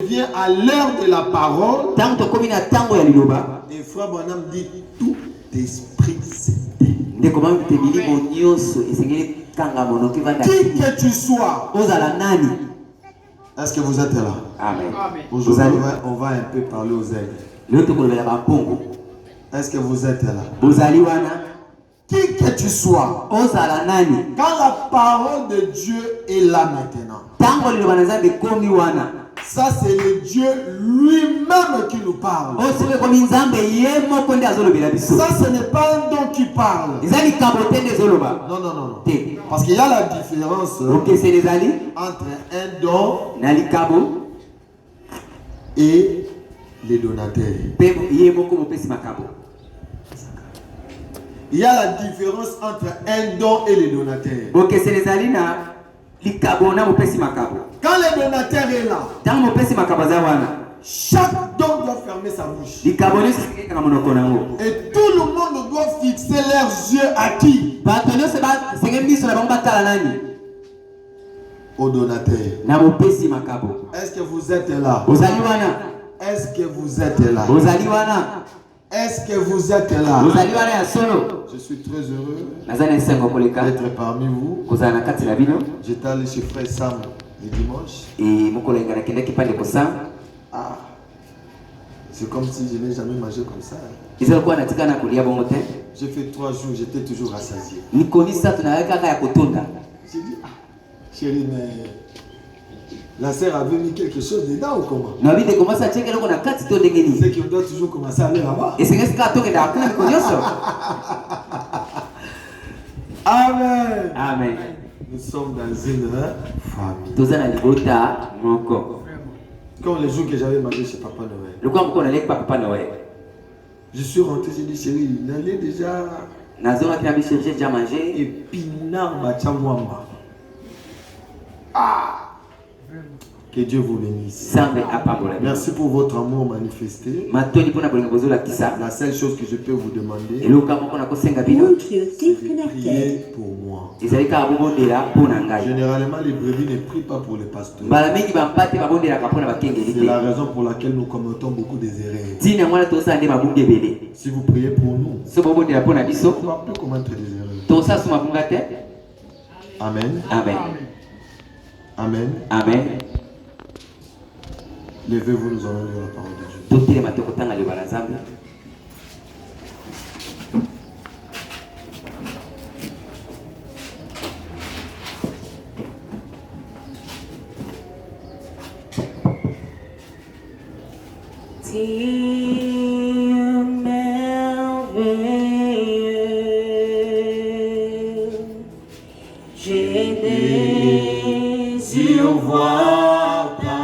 vient à l'heure de la parole, et Frère Branham dit tout esprit saint. Qui que tu sois, est-ce que vous êtes là? Amen. Aujourd'hui, on va un peu parler aux aigles. Est-ce que vous êtes là? Qui que tu sois, quand la parole de Dieu est là maintenant, ça c'est le Dieu lui-même qui nous parle. Ça ce n'est pas un don qui parle. Non, non, non. Parce qu'il y a la différence entre un don et les donateurs. Il y a la différence entre un don et les donateurs. Quand le donateur est là, chaque don doit fermer sa bouche. Et tout le monde doit fixer leurs yeux à qui? Au donateur. Est-ce que vous êtes là? Est-ce que vous êtes là? Est-ce que vous êtes là? Je suis très heureux d'être parmi vous. J'étais allé chez Frère Sam le dimanche. Ah, c'est comme si je n'ai jamais mangé comme ça. J'ai fait 3 jours, j'étais toujours rassasié. J'ai dit, ah, chérie, mais la sœur avait mis quelque chose dedans ou comment? C'est qu'on doit toujours commencer à aller là-bas. Amen. Amen. Nous sommes dans une famille. Comme les jours que j'avais mangé chez Papa Noël. Je suis rentré, j'ai dit, chérie, il est déjà épinard bachamwamba. Ah! Que Dieu vous bénisse. Merci pour votre amour manifesté. La seule chose que je peux vous demander, c'est de prier pour moi. Généralement, les brebis ne prient pas pour les pasteurs. C'est la raison pour laquelle nous commettons beaucoup des erreurs. Si vous priez pour nous, on ne va plus commettre des erreurs. Amen. Amen. Amen. Amen. Levez-vous, nous allons lire la parole de Dieu. J'ai des yeux voir ta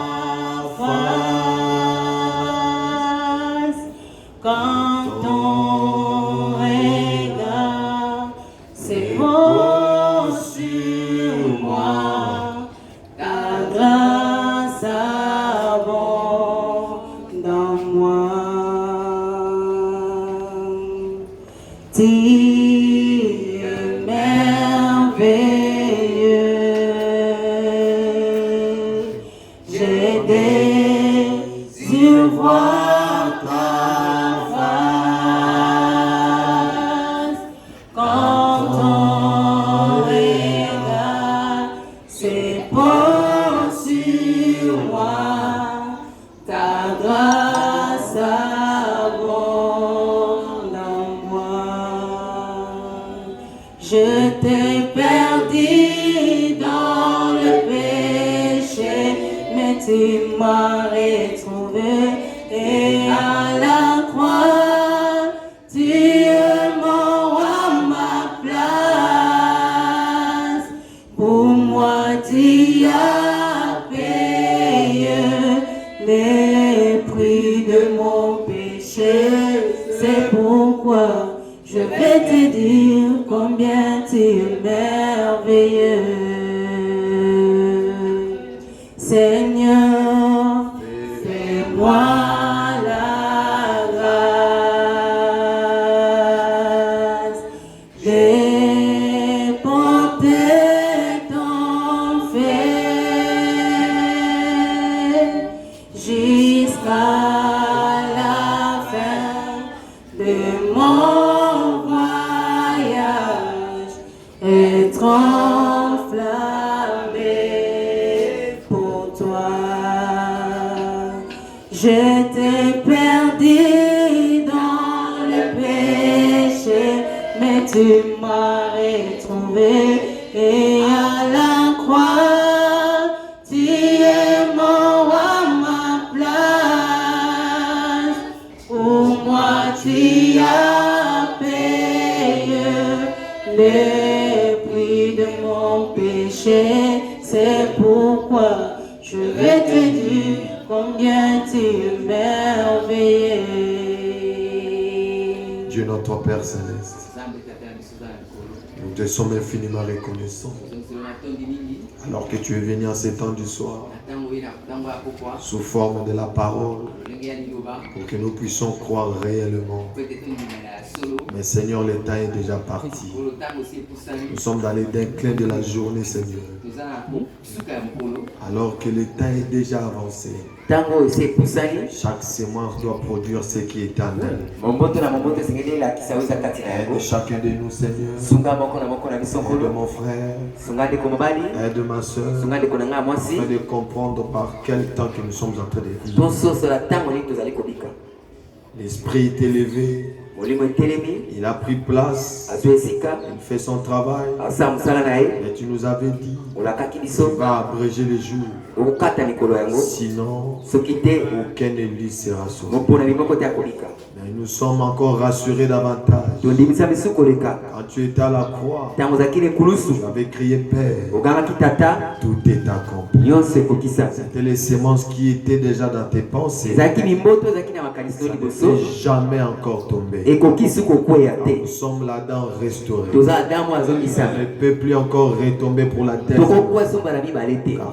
face quand ton regard c'est beau sur moi, ta grâce abonde dans moi. Tu es merveilleux. J'ai des yeux voir ta face quand ton regard c'est beau sur moi, ta grâce abonde en moi. Je t'ai perdu dans le péché, mais tu m'as retrouvé et à la croix, tu es mort à ma place. Pour moi, tu as payé les prix de mon péché. C'est pourquoi je vais te dire combien tu es merveilleux. Seigneur, fais-moi la grâce. J'ai porté ton fait. jusqu'à la fin de mon voyage, être enflammé pour toi. J'étais perdu dans le péché, mais tu m'as retrouvé, et à la croix, tu es mort à ma place. Pour moi, tu as payé le prix de mon péché. C'est pourquoi je vais te dire combien tu es merveilleux. Dieu notre Père Céleste, nous te sommes infiniment reconnaissants. Alors que tu es venu en ces temps du soir, sous forme de la parole, pour que nous puissions croire réellement. Mais Seigneur, le temps est déjà parti. Nous sommes dans les déclins de la journée, Seigneur. Alors que le temps est déjà avancé. Chaque sémence doit produire ce qui est en elle. Aide chacun de nous, Seigneur. Aide mon frère. Aide ma soeur. Afin de comprendre par quel temps que nous sommes en train de vivre. L'esprit est élevé. Il a pris place. Il fait son travail. Et tu nous avais dit qu'il va abréger les jours. Sinon, aucun élu sera sauvé. Mais nous sommes encore rassurés davantage. Quand tu étais à la croix, tu avais crié Père. Tout est accompli. C'était les semences qui étaient déjà dans tes pensées. Ça ne s'est jamais encore tombé. Nous sommes là-dedans restaurés. Le peuple est encore retombé pour la terre. Car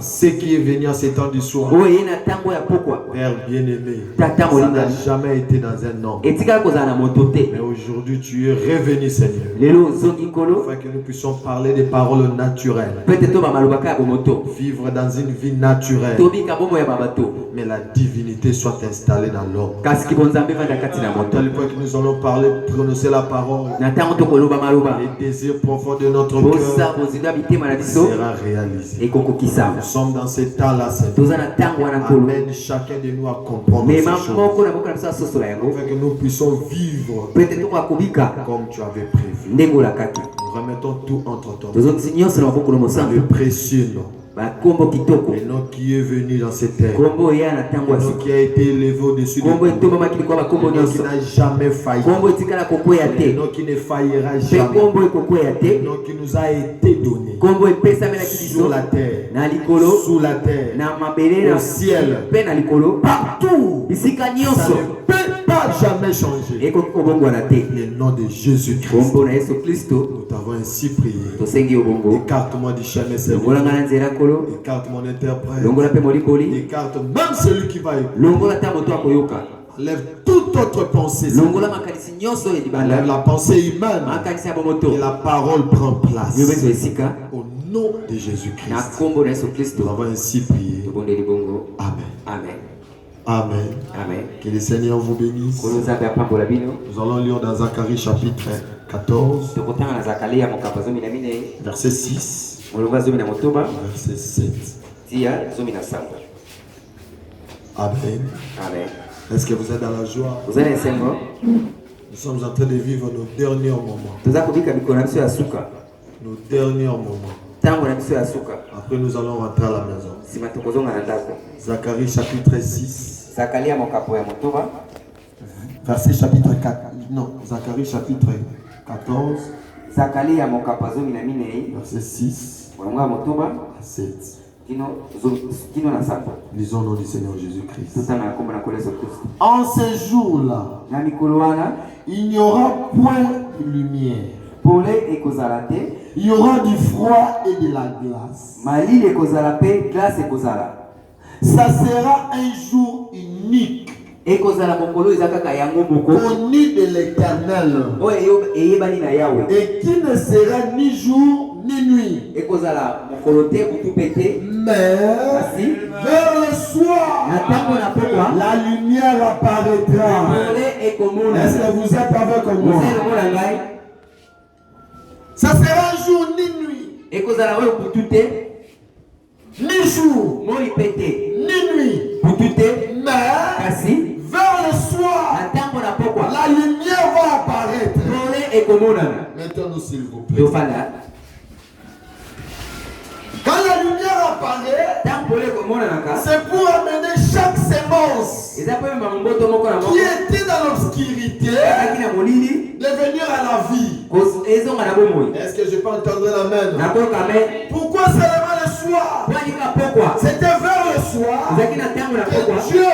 ce qui est venu en ces temps du soir, Père bien-aimé, ça n'a jamais été dans un homme. Mais aujourd'hui, tu es revenu, Seigneur, afin que nous puissions parler des paroles naturelles. Vivre dans une vie naturelle. Mais la divinité soit installée dans l'homme. Tel point que nous allons parler, prononcer la parole, les désirs profonds de notre cœur sera réalisé. Nous sommes dans ce temps-là, Seigneur. Amène chacun de nous à comprendre ces choses, afin que nous puissions vivre comme tu avais prévu. Nous remettons tout entre ton main. Le précieux nom. Le nom qui est venu dans cette terre. Le nom qui a été élevé au-dessus de tout. Le nom qui n'a jamais failli. Le nom qui ne faillira jamais. Le nom qui nous a été donné. Sur la terre. Sous la terre. Au ciel. Partout. Ça ne peut pas jamais changer. Le nom de Jésus-Christ. Nous t'avons ainsi prié. Écarte-moi du chemin, Seigneur. Écarte mon interprète. Écarte même celui qui va écouter. Enlève toute autre pensée. Enlève la pensée humaine. Et la parole prend place. Au nom de Jésus-Christ. Nous avons ainsi prié. Amen. Amen. Amen. Que le Seigneur vous bénisse. Nous allons lire dans Zacharie chapitre 14, verset 6. Verset 7. Amen. Est-ce que vous êtes dans la joie? Nous sommes en train de vivre nos derniers moments. Nos derniers moments. Après, nous allons rentrer à la maison. Zacharie chapitre 6. Verset chapitre 4. Non, Zacharie chapitre 14. Verset 6. 7. Lisons au nom du Seigneur Jésus-Christ. En ces jours-là, il n'y aura point de lumière. Il y aura du froid et de la glace. Ça sera un jour unique, connu de l'Éternel, et qui ne sera ni jour ni nuit. Mais vers le soir, la lumière apparaîtra. Est-ce que vous êtes avec moi? Ça sera jour ni nuit. Ni jour, ni nuit. Mais vers le soir, la lumière va apparaître. Maintenant, s'il vous plaît. Quand la lumière apparaît, c'est pour amener chaque sémence qui était dans l'obscurité de venir à la vie. Est-ce que je peux entendre l'amen? Pourquoi seulement le soir? C'était vers le soir que Dieu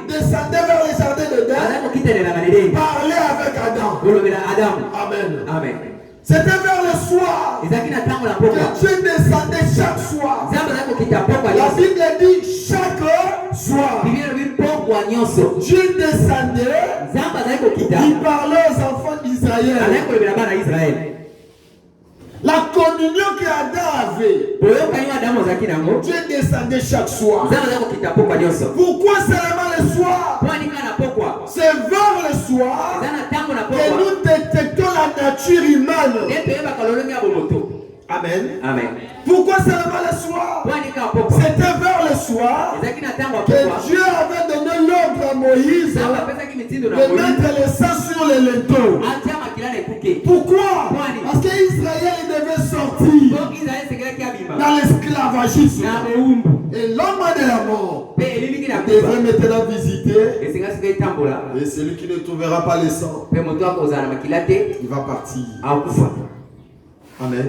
descendait vers les jardins d'Éden, parlait avec Adam. Amen. C'était vers le soir que Dieu descendait chaque soir. La Bible dit chaque soir. Dieu descendait, il parlait aux enfants d'Israël. La communion que Adam avait, Dieu descendait chaque soir. Pourquoi seulement le soir? C'est vers le soir que nous détectons la nature humaine. Amen. Pourquoi seulement le soir? C'était vers le soir que Dieu avait donné l'ordre à Moïse de mettre le sang sur les linteaux. Pourquoi? Parce qu'Israël devait sortir dans l'esclavagisme. Et l'homme de la mort devait maintenant visiter. Et celui qui ne trouvera pas le sang, il va partir. Amen.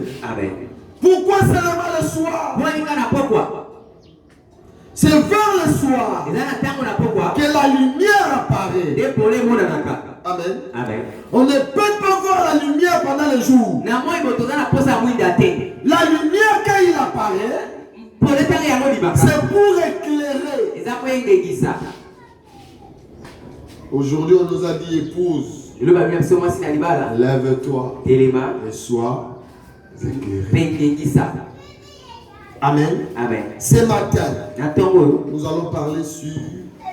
Pourquoi seulement le soir? C'est vers le soir que la lumière apparaît. Amen. On ne peut pas voir la lumière pendant le jour. La lumière, quand il apparaît, c'est pour éclairer. Aujourd'hui, on nous a dit épouse, lève-toi et sois éclairé. Amen. Ce matin, nous allons parler sur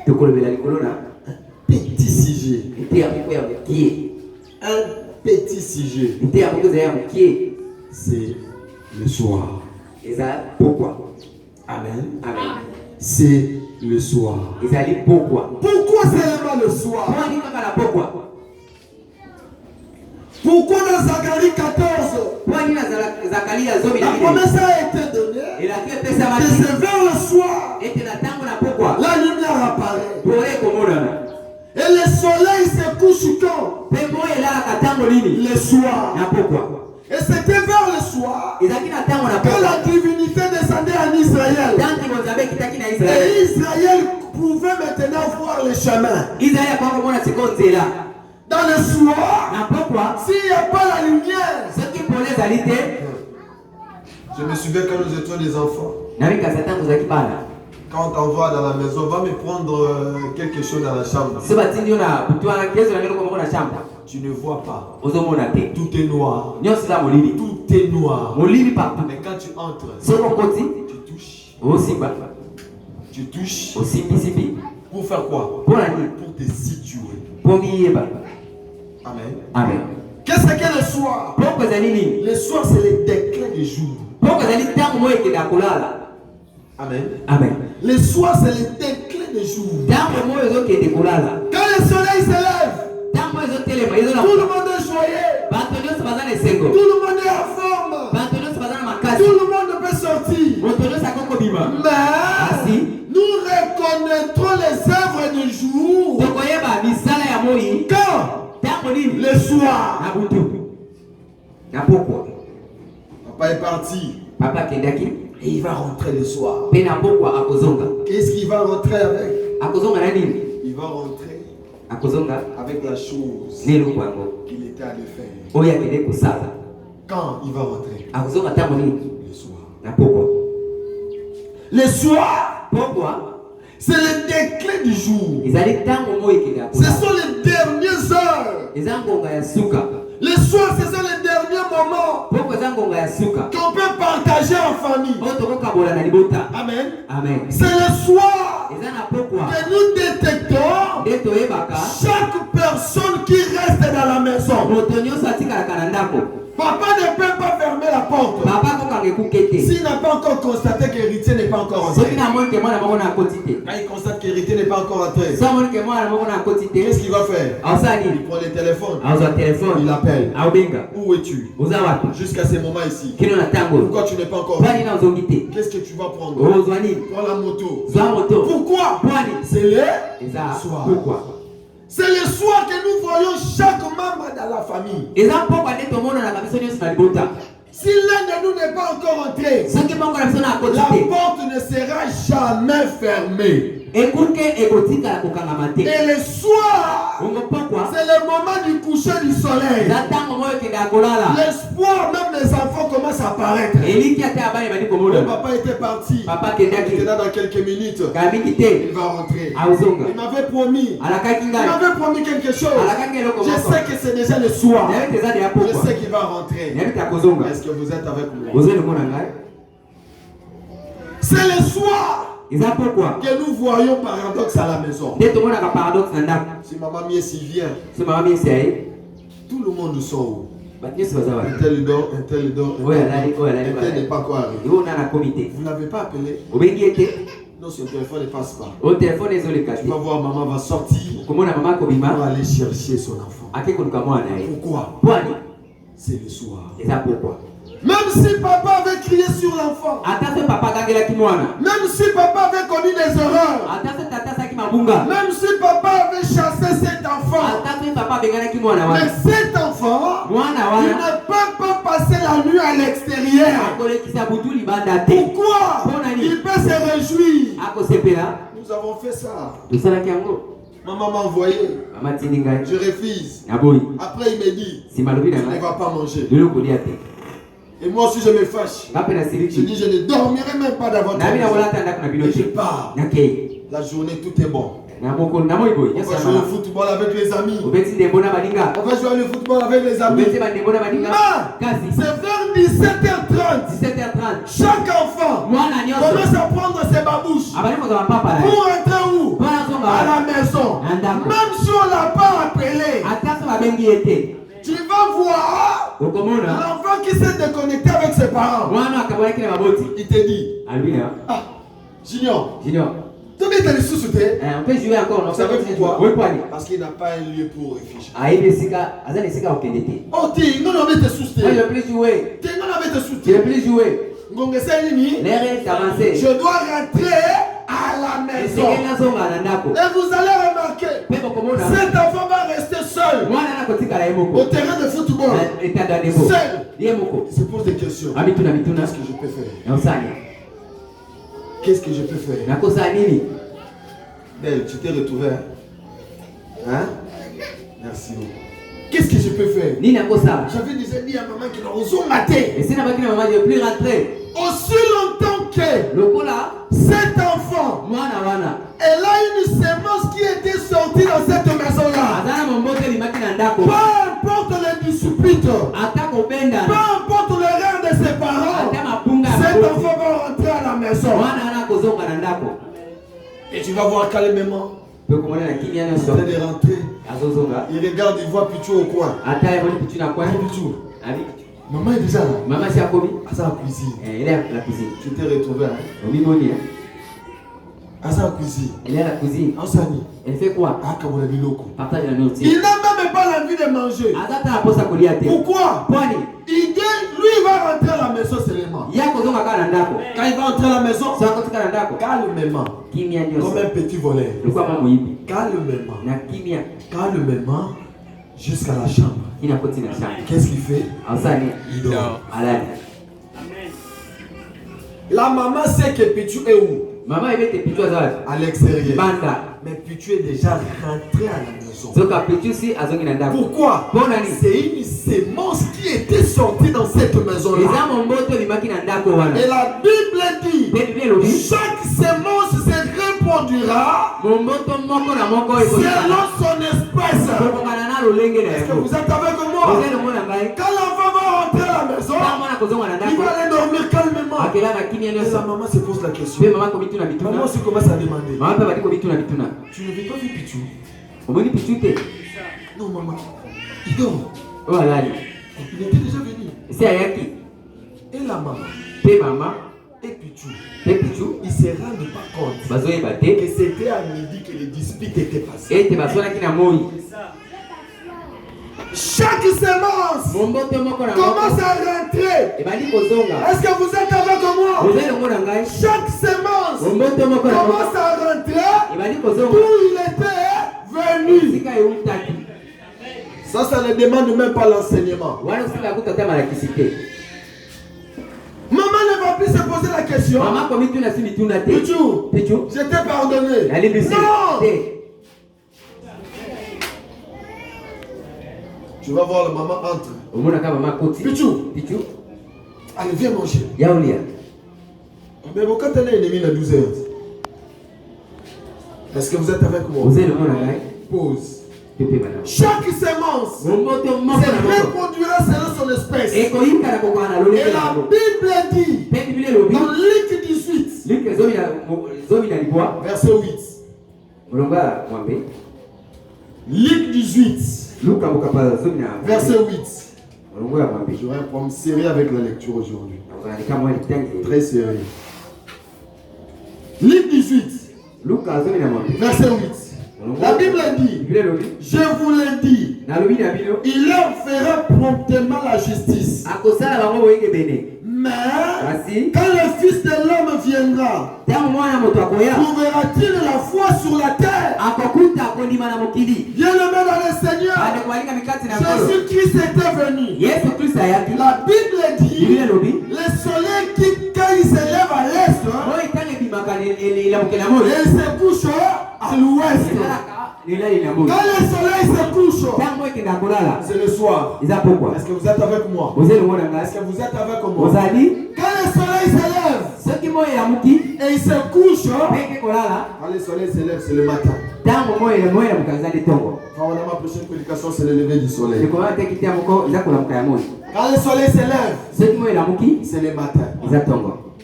un petit sujet. Un petit sujet. C'est le soir. Pourquoi? Amen. C'est le soir. Pourquoi seulement le soir? Pourquoi dans Zacharie 14, la promesse a été donnée que c'est vers le soir la lumière apparaît. Et le soleil se couche quand? Le soir. Et c'était vers le soir que la divinité descendait en Israël. Et Israël pouvait maintenant voir le chemin. Dans le soir, s'il n'y a pas la lumière. Je me souviens quand nous étions des enfants. Quand on t'envoie dans la maison, va me prendre quelque chose dans la chambre. Tu ne vois pas. Tout est noir. Tout est noir. Mais quand tu entres, tu touches. Pour faire quoi? Pour te situer. Amen. Qu'est-ce que le soir? Le soir, c'est le déclin du jour. Amen. Le soir, c'est le déclin du jour. Quand le soleil se lève, tout le monde est joyeux. Tout le monde est en forme. Tout le monde peut sortir. Mais nous reconnaîtrons les œuvres du jour quand? Le soir. Papa est parti. Et il va rentrer le soir. Qu'est-ce qu'il va rentrer avec? Il va rentrer avec la chose qu'il était allé faire. Quand il va rentrer? Le soir. Le soir. C'est le déclin du jour. Ce sont les dernières heures. Le soir, ce sont les derniers moments qu'on peut Amen. C'est le soir que nous détectons chaque personne qui reste dans la maison. Papa ne peut pas fermer la porte s'il n'a pas encore constaté que l'héritier n'est pas encore entré. Quand il constate que l'héritier n'est pas encore entré, qu'est-ce qu'il va faire? Il prend le téléphone, il appelle. Où es-tu? Jusqu'à ce moment ici. Pourquoi tu n'es pas encore venu? Qu'est-ce que tu vas prendre? Prends la moto. Pourquoi? C'est le soir. C'est le soir que nous voyons chaque membre dans la famille. Si l'un de nous n'est pas encore entré, la porte ne sera jamais fermée. Et le soir, c'est le moment du coucher du soleil. L'espoir, même les enfants commencent à apparaître. Le papa était parti. Il était là dans quelques minutes. Il va rentrer. Il m'avait promis. Quelque chose. Je sais que c'est déjà le soir. Je sais qu'il va rentrer. Est-ce que vous êtes avec moi? C'est le soir que nous voyons paradoxe à la maison. Si maman Miesi vient, tout le monde sort où? Un tel dort, un tel dort, un tel n'est pas quoi arriver. Vous n'avez pas appelé? Non, son téléphone ne passe pas. Tu vas voir, maman va sortir pour aller chercher son enfant. Pourquoi? C'est le soir. Même si papa avait crié sur l'enfant, même si papa avait commis des erreurs, même si papa avait chassé cet enfant, mais cet enfant, il ne peut pas passer la nuit à l'extérieur. Pourquoi? Il peut se réjouir. Nous avons fait ça. Maman m'a envoyé. Je refuse. Après il me dit, tu ne vas pas manger. Et moi aussi je me fâche. Je dis je ne dormirai même pas dans votre maison. Et je pars. La journée tout est bon. On va jouer au football avec les amis. On va jouer au football avec les amis. C'est vers 17h30. Chaque enfant commence à prendre ses babouches. Pour rentrer où? À la maison. Même si on ne l'a pas appelé, tu vas voir l'enfant qui s'est déconnecté avec ses parents. Il te dit, Junior, tu on peut jouer encore. Vous savez pourquoi? Parce qu'il n'a pas un lieu pour réfugier. Oh, tu non, mais tu ne plus jouer. Tu ne plus jouer. Je dois rentrer à la maison. Et vous allez remarquer, cet enfant va rester seul au terrain de football. Seul. Il se pose des questions. Qu'est-ce que je peux faire? Qu'est-ce que je peux faire? Belle, tu t'es retrouvé. Hein? Merci beaucoup. Qu'est-ce que je peux faire? J'avais déjà dit à maman qu'il a maté. Aussi longtemps que cet enfant, elle a une sémence qui était sortie dans cette maison-là. Peu importe les disputes, peu importe l'erreur de ses parents, cet enfant va rentrer à la maison. Et tu vas voir calmement. Il est rentré. Il regarde, il voit Pichou au coin. Pichou. Maman est déjà là. Maman c'est à la cuisine. Elle est à la cuisine. Tu t'es retrouvé. À sa cuisine. Elle est à la cuisine. Elle fait quoi? Partage la nourriture. Il n'a même pas l'envie de manger. Pourquoi? Lui il va rentrer à la maison seulement. Quand il va rentrer à la maison, calmement. Comme un petit voleur. Calmement. Jusqu'à la chambre. Qu'est-ce qu'il fait? Il dort. La maman sait que Pichou est où? À l'extérieur. Mais Pichou est déjà rentré à la maison. Pourquoi? C'est une sémence qui était sortie dans cette maison-là. Et la Bible dit, chaque sémence se reproduira selon son espèce. Est-ce que vous êtes avec moi? Quand l'enfant va rentrer à la maison, il va aller dormir. dormir calmement. Et la maman se pose la question. Maman se commence à demander. Tu ne veux pas vivre Pichou? Non, maman. Il dort. Il était déjà venu. Et la maman. Et Pichou, ils se rendent pas compte que c'était à midi que les disputes étaient passées. Chaque semence commence à rentrer. Est-ce que vous êtes avec moi? Chaque semence commence à rentrer d'où il était venu. Ça ne demande même pas l'enseignement. Maman ne va plus se poser la question. Pichou, je t'ai pardonné. Non! Tu vas voir la maman entre. Pichou. Allez, viens manger. Mais vous quand elle est ennemie à 12 heures. Est-ce que vous êtes avec moi? Pause. Chaque semence se reproduira selon son espèce. Et la Bible dit dans Luc 18, verset 8. Luc 18, verset 8. J'aurai un problème sérieux avec la lecture aujourd'hui. Très sérieux. Luc 18, verset 8. La Bible dit, je vous l'ai dit, il leur fera promptement la justice. Mais quand le Fils de l'homme viendra, trouvera-t-il la foi sur la terre? Bien-aimé dans le Seigneur, Jésus-Christ était venu. La Bible dit, le soleil qui, quand il se lève à l'est, il se couche à l'ouest. Quand le soleil se couche, c'est le soir. Est-ce que vous êtes avec moi? Est-ce que vous êtes avec moi? Quand le soleil se lève et il se couche, quand le soleil se lève, c'est le matin. Ma prochaine prédication, c'est le lever du soleil. Quand le soleil se lève, c'est le matin.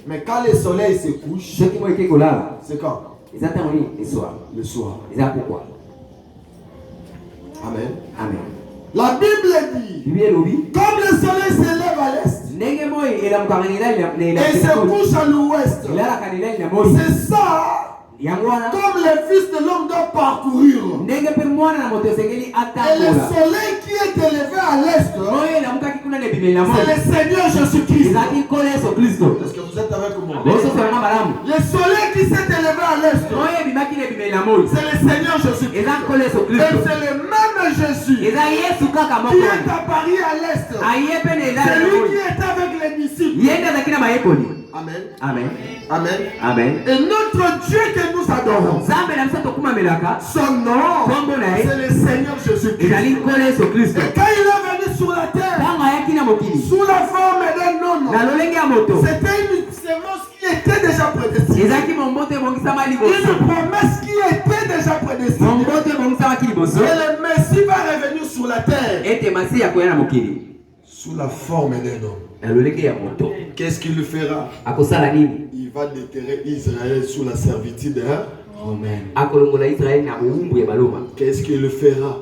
Mais quand le soleil se couche, c'est quand? Le soir. Amen. La Bible dit, comme le soleil se lève à l'est et se couche à l'ouest, c'est ça comme le Fils de l'homme doit parcourir. Et le soleil qui est élevé à l'est, c'est le Seigneur Jésus-Christ. Est-ce que vous êtes avec moi? Le soleil qui s'est élevé à l'est, c'est le Seigneur Jésus-Christ. Et c'est le même Jésus qui est apparu à l'est. C'est lui qui est avec les disciples. Amen. Et notre Dieu que nous adorons, son nom, c'est le Seigneur Jésus-Christ. Et quand il est venu sur la terre, sous la forme d'un homme, c'était une semence qui était déjà prédestinée. Une promesse qui était déjà prédestinée. Et le Messie va revenir sur la terre sous la forme d'un homme. Qu'est-ce qu'il fera? Il va déterrer Israël sous la servitude. Qu'est-ce qu'il fera?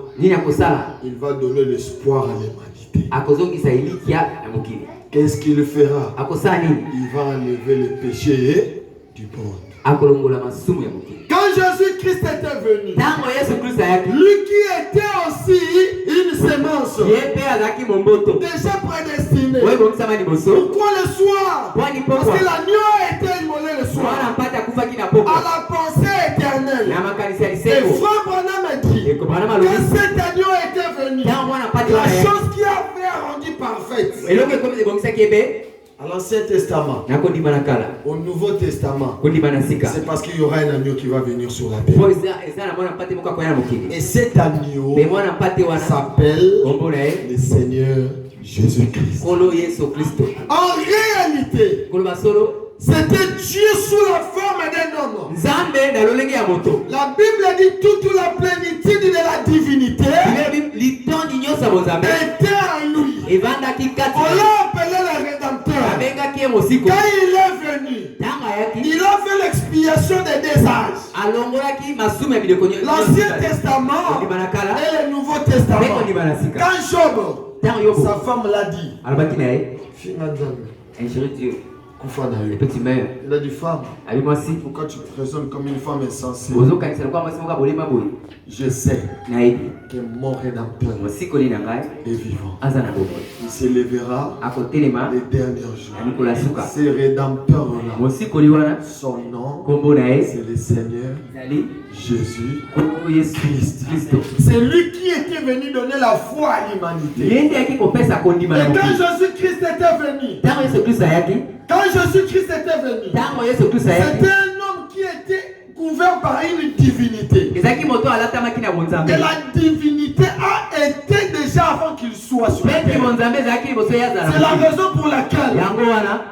Il va donner l'espoir à l'humanité. Qu'est-ce qu'il fera? Il va enlever le péché du monde. Quand Jésus-Christ était venu, lui qui était aussi une semence déjà prédestinée. Pourquoi le soir? Parce que l'agneau a été immolé le soir à la pensée éternelle. Et Frère Branham a dit que cet agneau était venu, la chose qui avait rendu parfaite à l'Ancien Testament, au Nouveau Testament, c'est parce qu'il y aura un agneau qui va venir sur la terre. Et cet agneau s'appelle le Seigneur Jésus-Christ. En réalité, c'était Dieu sous la forme d'un homme. La Bible dit toute la plénitude de la divinité était en lui. On l'a appelé le Rédempteur. il est venu, il a fait l'expiation des deux âges. L'Ancien Testament et le Nouveau Testament. Quand Job, sa femme l'a dit, Dieu. Et puis tu meurs. Il a dit, femme, pourquoi tu te raisonnes comme une femme insensée? Je sais que mon rédempteur est vivant. Il s'élèvera les derniers jours. Ce rédempteur-là, son nom, c'est le Seigneur Jésus Christ. C'est lui qui était venu donner la foi à l'humanité. Et quand Jésus-Christ était venu, c'était un homme qui était couvert par une divinité. Et la divinité a été déjà avant qu'il soit sur la terre. C'est la raison pour laquelle,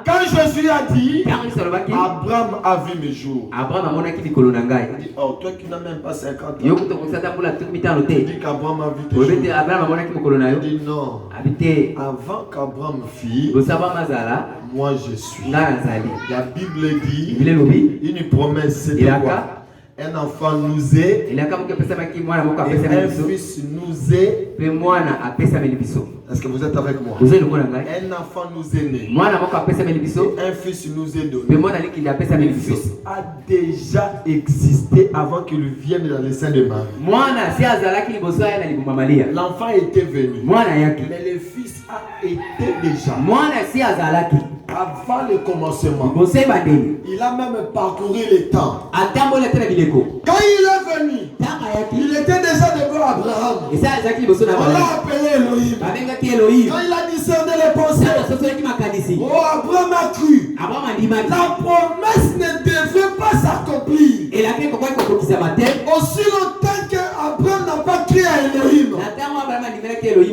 quand Jésus a dit, Abraham a vu mes jours. Il dit, oh, toi qui n'as même pas 50 ans, il dit qu'Abraham a vu tes jours. Il dit non. Avant qu'Abraham fît, moi je suis. La Bible dit, une promesse, c'était quoi? Un enfant nous est, et un fils nous est. Est-ce que vous êtes avec moi? Un enfant nous est né, et un fils nous est donné. Le fils a déjà existé avant qu'il vienne dans le sein de Marie. L'enfant était venu, mais le fils a été déjà avant le commencement. Il a même parcouru le temps. Quand il est venu, il était déjà devant Abraham. On l'a appelé Elohim. Quand il a discerné les pensées, oh, Abraham a cru. La promesse ne devait pas s'accomplir aussi longtemps qu'Abraham n'a pas cru à Elohim.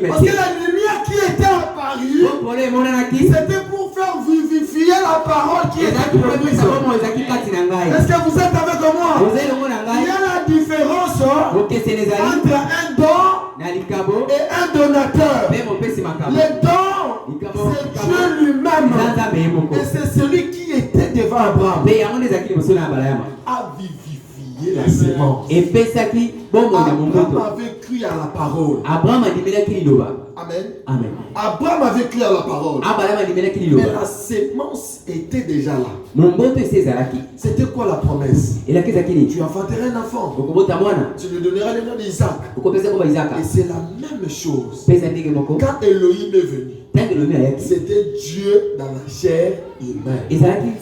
Parce que la lumière qui était apparue, c'était pour faire vivifier la parole qui était promise. Est-ce que vous êtes avec moi? Il y a la différence entre un don et un donateur. Le don, c'est Dieu lui-même. Et c'est celui qui était devant Abraham. A vivifié la semence. Abraham avait cru à la parole. Amen. Amen. Abraham avait cru à la parole. Mais la semence était déjà là. C'était quoi la promesse? Tu enfanteras un enfant. Tu lui donneras le nom d'Isaac. Et c'est la même chose. Quand Elohim est venu, c'était Dieu dans la chair humaine.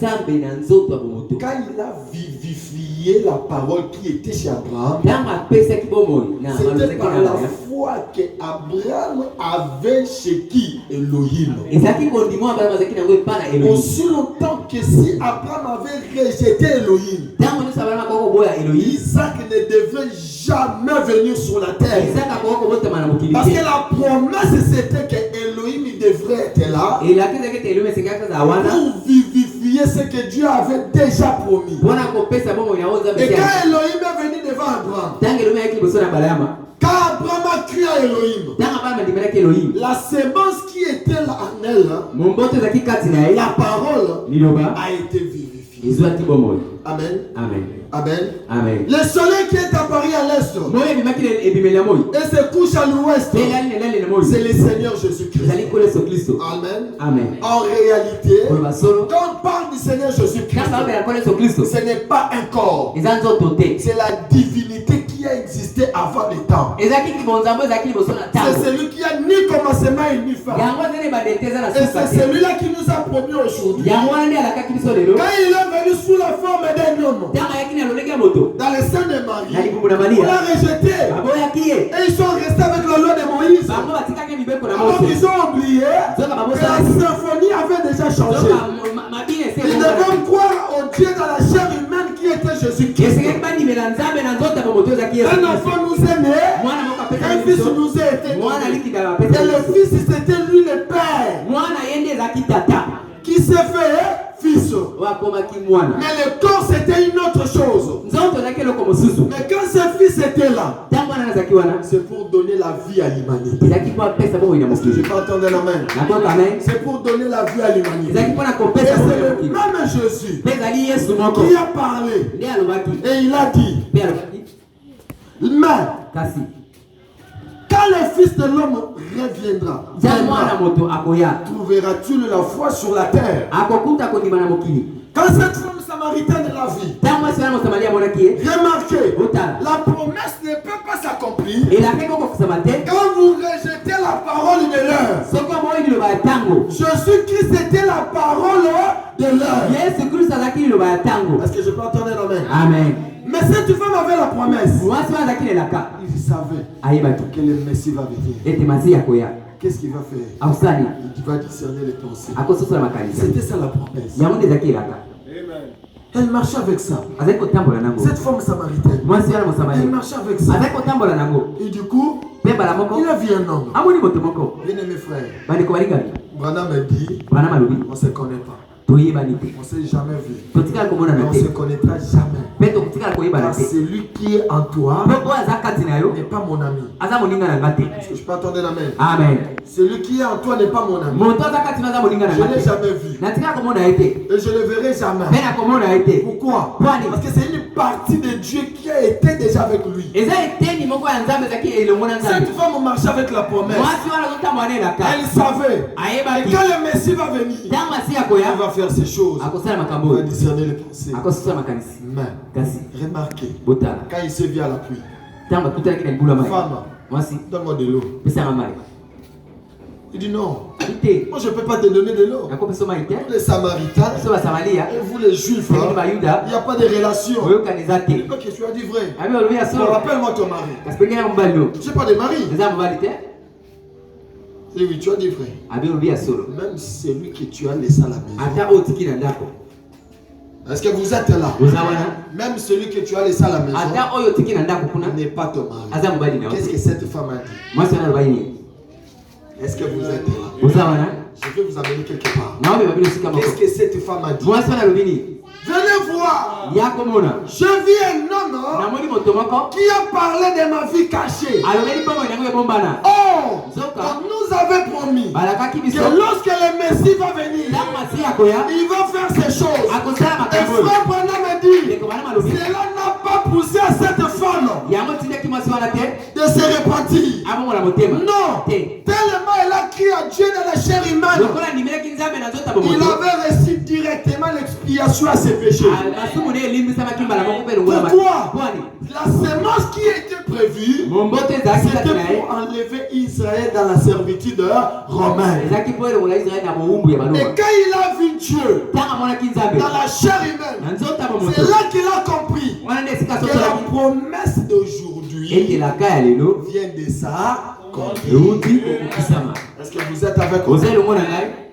Quand il a vivifié la parole qui était chez Abraham, c'était par la foi qu'Abraham avait chez qui? Elohim. Aussi longtemps que si Abraham avait rejeté Elohim, Isaac ne devait jamais venir sur la terre. Parce que la promesse c'était que Elohim devrait être là pour vivifier ce que Dieu avait déjà promis. Et quand Elohim est venu devant Abraham, quand Abraham a cru à Elohim, la semence qui était là en elle, la parole a été vivifiée. Amen. Amen. Amen. Amen. Le soleil qui est apparu à l'est et se couche à l'ouest, c'est le Seigneur Jésus-Christ. Amen. Amen. En réalité, quand on parle du Seigneur Jésus-Christ, ce n'est pas un corps, c'est la divinité qui a existé avant les temps. C'est celui qui a ni commencement et ni fin. Et c'est celui-là qui nous a promis aujourd'hui. Quand il est venu sous la forme d'un homme, dans le sein de Marie, on l'a rejeté. Et ils sont restés avec la loi de Moïse. Alors qu'ils ont oublié que la symphonie avait déjà changé. Ils devaient croire au Dieu dans la chair humaine qui était Jésus-Christ. Un enfant nous est né, un fils nous est été donné. Et le fils c'était lui le Père qui s'est fait fils. Mais le corps c'était une autre chose. Mais quand ce fils était là, c'est pour donner la vie à l'humanité. Est-ce que je peux entendre l'amen? C'est pour donner la vie à l'humanité. Et c'est le même Jésus qui a parlé. Et il a dit, mais quand le Fils de l'homme reviendra, trouveras-tu la foi sur la terre? Quand cette femme samaritaine l'a vu, remarquez, la promesse ne peut pas s'accomplir quand vous rejetez la parole de l'heure. Jésus-Christ était la parole de l'heure. Est-ce que je peux entendre l'amen? Amen. Mais cette femme avait la promesse. Il savait que le Messie va venir. Qu'est-ce qu'il va faire? Il va discerner les pensées. C'était ça la promesse. Elle marchait avec ça. Cette femme samaritaine, elle marchait avec ça. Et du coup, il a vu un homme. Bien-aimé frère, Branham me dit, on ne se connaît pas. On ne s'est jamais vu. On ne se connaîtra jamais. Car celui qui est en toi n'est pas mon ami. Est-ce que je peux attendre la main? Amen. Celui qui est en toi n'est pas mon ami. Je ne l'ai jamais vu. Et je ne le verrai jamais. Pourquoi? Parce que c'est une partie de Dieu qui a été déjà avec lui. Cette femme marchait avec la promesse. Elle savait. Et quand le Messie va venir, il va faire ces choses. Il va discerner les pensées. Mais remarquez, quand il s'est vu à la pluie, femme, donne-moi de l'eau. Il dit non. Moi je ne peux pas te donner de l'eau. Vous les Samaritains et vous les Juifs, il n'y a pas de relation. Ok, tu as dit vrai. Bon, rappelle-moi ton mari. Je n'ai pas de mari. Oui, tu as dit vrai. Même celui que tu as laissé à la maison. Est-ce que vous êtes là? Même celui que tu as laissé à la maison n'est pas ton mari. Qu'est-ce que cette femme a dit? Est-ce que vous êtes là? Je vais vous amener quelque part. Qu'est-ce que cette femme a dit? Venez voir. Je vis un homme qui a parlé de ma vie cachée. Oh, nous avait promis que lorsque le Messie va venir, il va faire ces choses. Et frère Branham me dit, cela n'a pas poussé à cette femme de se repentir. Non, tellement elle a crié à Dieu dans la chair humaine. Il avait reçu directement l'expiation à ses péchés. Pourquoi? La semence qui était prévue, c'était pour enlever Israël dans la servitude romaine. Et quand il a vu Dieu dans la chair humaine, c'est là qu'il a compris que la promesse d'aujourd'hui vient de ça. Est-ce que vous êtes avec moi?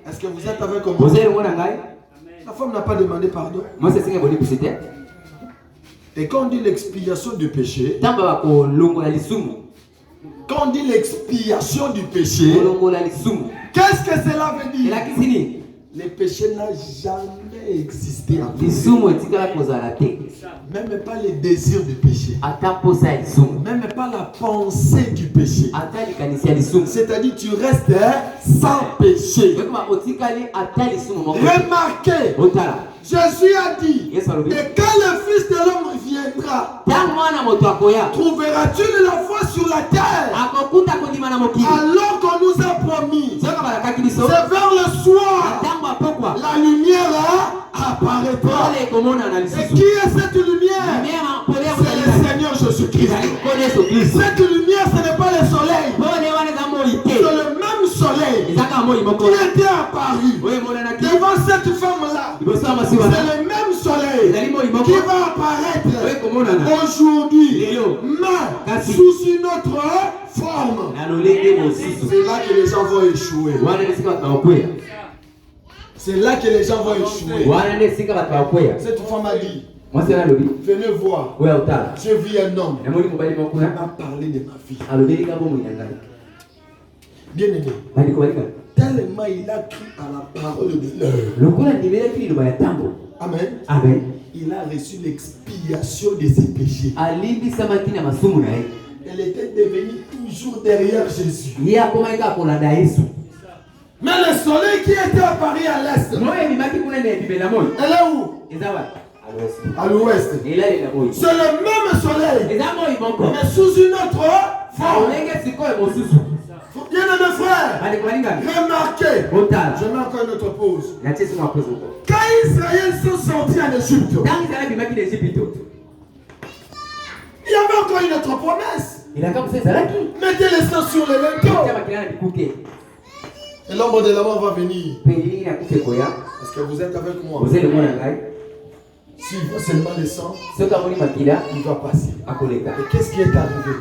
Est-ce que vous êtes avec moi? La femme n'a pas demandé pardon. Et quand on dit l'expiation du péché, quand on dit l'expiation du péché, qu'est-ce que cela veut dire? Le péché n'a jamais existé en toi. Même pas le désir du péché. Même pas la pensée du péché. C'est-à-dire tu restes sans péché. Remarquez, Jésus a dit, et quand le Fils de l'homme viendra, trouveras-tu la foi sur la terre? Alors qu'on nous a promis, c'est vers le soir, la lumière apparaîtra. Et qui est cette lumière? C'est le Seigneur Jésus-Christ. Cette lumière, ce n'est pas le soleil. C'est le même soleil qui était apparu devant cette femme-là. C'est le même soleil qui va apparaître aujourd'hui, mais sous une autre forme. C'est là que les gens vont échouer. C'est là que les gens vont échouer. Cette femme a dit, venez voir, j'ai vu un homme qui m'a parlé de ma vie. Bien aimé, Tellement il a cru à la parole de l'heure. Amen. Amen. Il a reçu l'expiation de ses péchés. Elle était devenue toujours derrière Jésus. Mais le soleil qui était apparu à l'est, elle est où? À l'ouest. C'est le même soleil, mais sous une autre forme. Bien-aimés frères, remarquez, je mets encore une autre pause. Quand Israël sont sortis en Égypte, il y avait encore une autre promesse. Mettez les sangs sur les linteaux. Et l'ombre de la mort va venir. Est-ce que vous êtes avec moi? S'il voit seulement les sangs, il va passer. Et qu'est-ce qui est arrivé?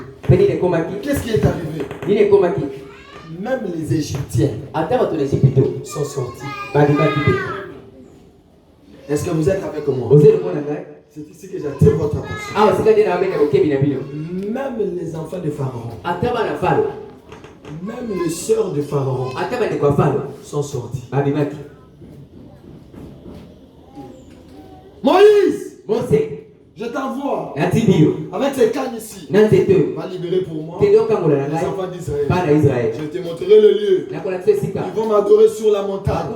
Qu'est-ce qui est arrivé? Même les Égyptiens sont sortis. Est-ce que vous êtes avec moi? C'est ici que j'attire votre attention. Même les enfants de Pharaon, même les sœurs de Pharaon sont sortis. Moïse, je t'envoie avec ces cannes ici. Va libérer pour moi les enfants d'Israël. Je te montrerai le lieu. Ils vont m'adorer sur la montagne.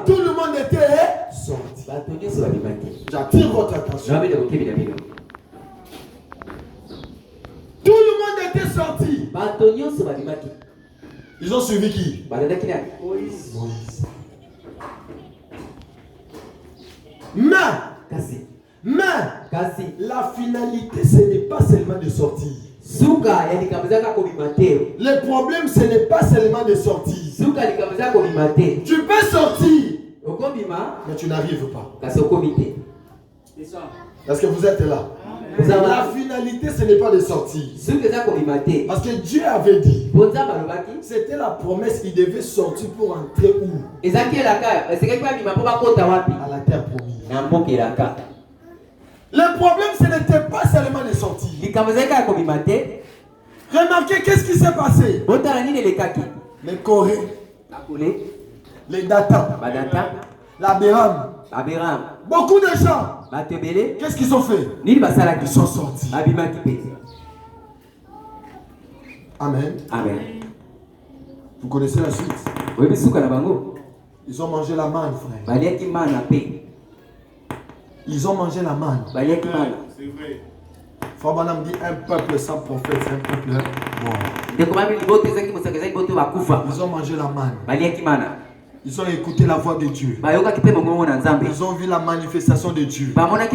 Tout le monde était sorti. J'attire votre attention. Tout le monde était sorti. Ils ont suivi qui? Moïse. Mais la finalité, ce n'est pas seulement de sortir. Le problème, ce n'est pas seulement de sortir. Tu peux sortir, mais tu n'arrives pas. Est-ce que vous êtes là? La finalité, ce n'est pas de sortir. Parce que Dieu avait dit, c'était la promesse, il devait sortir pour entrer où? À la terre promise. Le problème, ce n'était pas seulement de sortir. Remarquez qu'est-ce qui s'est passé. Les Corées, les Datans, l'Abiram, beaucoup de gens. Qu'est-ce qu'ils ont fait? Ils sont sortis. Amen. Vous connaissez la suite? Ils ont mangé la manne, frère. Ils ont mangé la manne. C'est vrai. Fabanam dit un peuple sans prophète, c'est un peuple mort. Ils ont mangé la manne. Ils ont écouté la voix de Dieu. Ils ont vu la manifestation de Dieu. Ils ont vu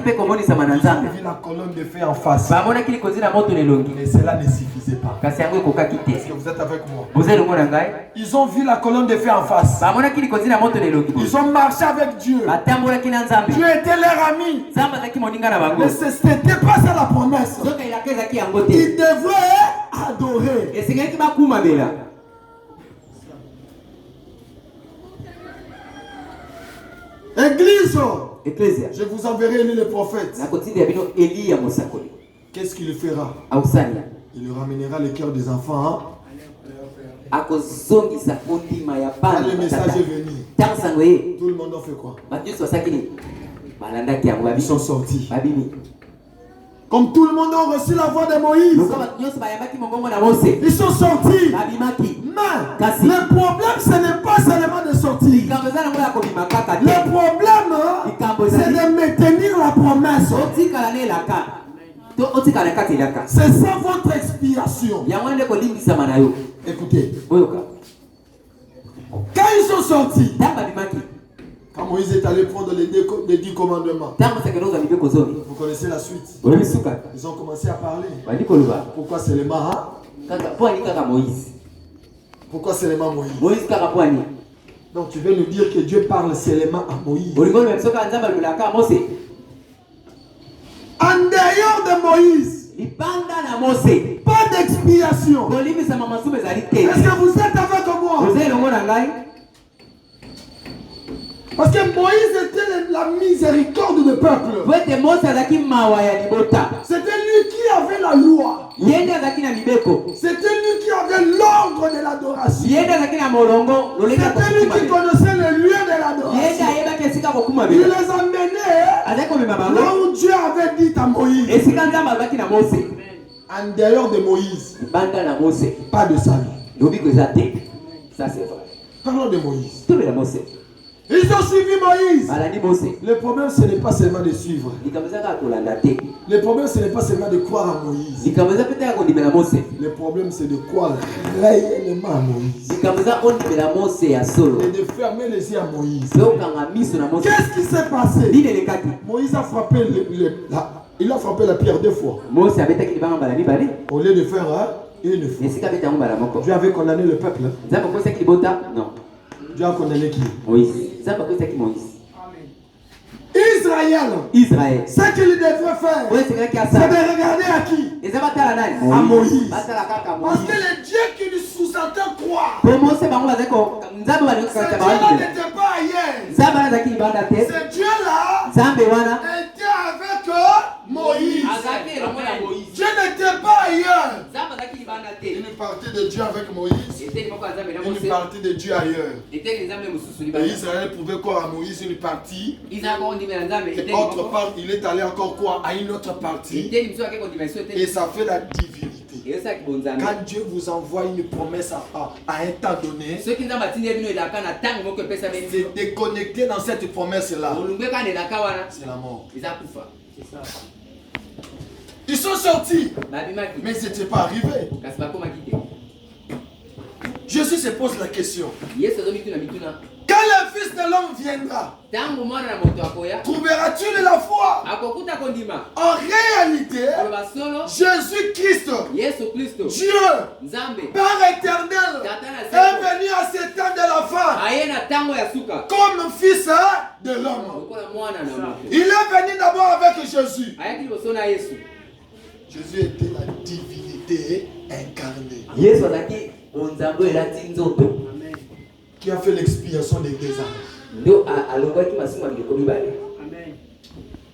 la colonne de feu en face. Mais cela ne suffisait pas. Est-ce que vous êtes avec moi? Ils ont vu la colonne de feu en face. Ils ont marché avec Dieu. Dieu était leur ami. Mais ce n'était pas ça la promesse. Ils devraient adorer. Église, je vous enverrai le prophète. Qu'est-ce qu'il fera? Il ramènera le cœur des enfants. Quand le message est venu, tout le monde a fait quoi? Ils sont sortis. Comme tout le monde a reçu la voix de Moïse, ils sont sortis. Mais le problème, ce n'est pas seulement de sortir. Le problème, c'est de maintenir la promesse. C'est ça votre expiation. Écoutez, quand ils sont sortis, quand Moïse est allé prendre les 10 commandements, vous connaissez la suite. Ils ont commencé à parler. Pourquoi seulement Pourquoi seulement Moïse? Donc tu veux nous dire que Dieu parle seulement à Moïse. En dehors de Moïse, pas d'expiation. Est-ce que vous êtes avec moi? Parce que Moïse était la miséricorde du peuple. C'était lui qui avait la loi. C'était lui qui avait l'ordre de l'adoration. C'était lui qui connaissait le lieu de l'adoration. Il les a menés là où Dieu avait dit à Moïse. En dehors de Moïse, pas de salut. Ça c'est vrai. Parlons de Moïse. Ils ont suivi Moïse. Le problème, ce n'est pas seulement de suivre. Le problème, ce n'est pas seulement de croire à Moïse. Le problème, c'est de croire réellement à Moïse. Et de fermer les yeux à Moïse. Qu'est-ce qui s'est passé? Moïse a frappé il a frappé la pierre 2 fois. Au lieu de faire une fois. Dieu avait condamné le peuple. Non. Dieu a condamné qui? Moïse. Israël. Ce qu'il devrait faire, c'est de regarder à qui? À Moïse. Parce que le Dieu qui nous sous-entend croire, ce Dieu-là n'était pas ailleurs. Ce Dieu-là était avec Moïse. Dieu n'était pas ailleurs. Une partie de Dieu avec Moïse, une partie de Dieu ailleurs. Et Israël pouvait croire à Moïse une partie. Et autre part, il est allé encore croire à une autre partie. Et ça fait la divinité. Quand Dieu vous envoie une promesse à un temps donné, c'est déconnecté dans cette promesse-là. C'est la mort. Ils sont sortis, mais ce n'était pas arrivé. Jésus se pose la question. Quand le Fils de l'homme viendra, trouveras-tu de la foi? En réalité, Jésus-Christ, Dieu, Père éternel, est venu à cet temps de la fin comme Fils de l'homme. Il est venu d'abord avec Jésus. Jésus était la divinité incarnée. Qui a fait l'expiation des âmes.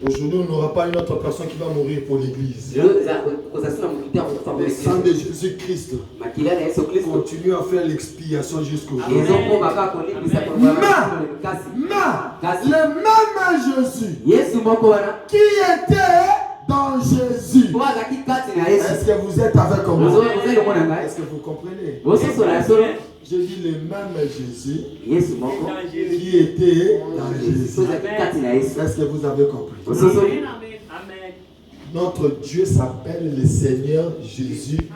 Aujourd'hui, on n'aura pas une autre personne qui va mourir pour l'église. Le sang de Jésus-Christ continue à faire l'expiation jusqu'au jour. Mais le même Jésus qui était dans Jésus. Est-ce que vous êtes avec moi? Est-ce que vous comprenez? Je dis le même Jésus qui était dans Jésus. Est-ce que vous avez compris? Notre Dieu s'appelle le Seigneur Jésus-Christ.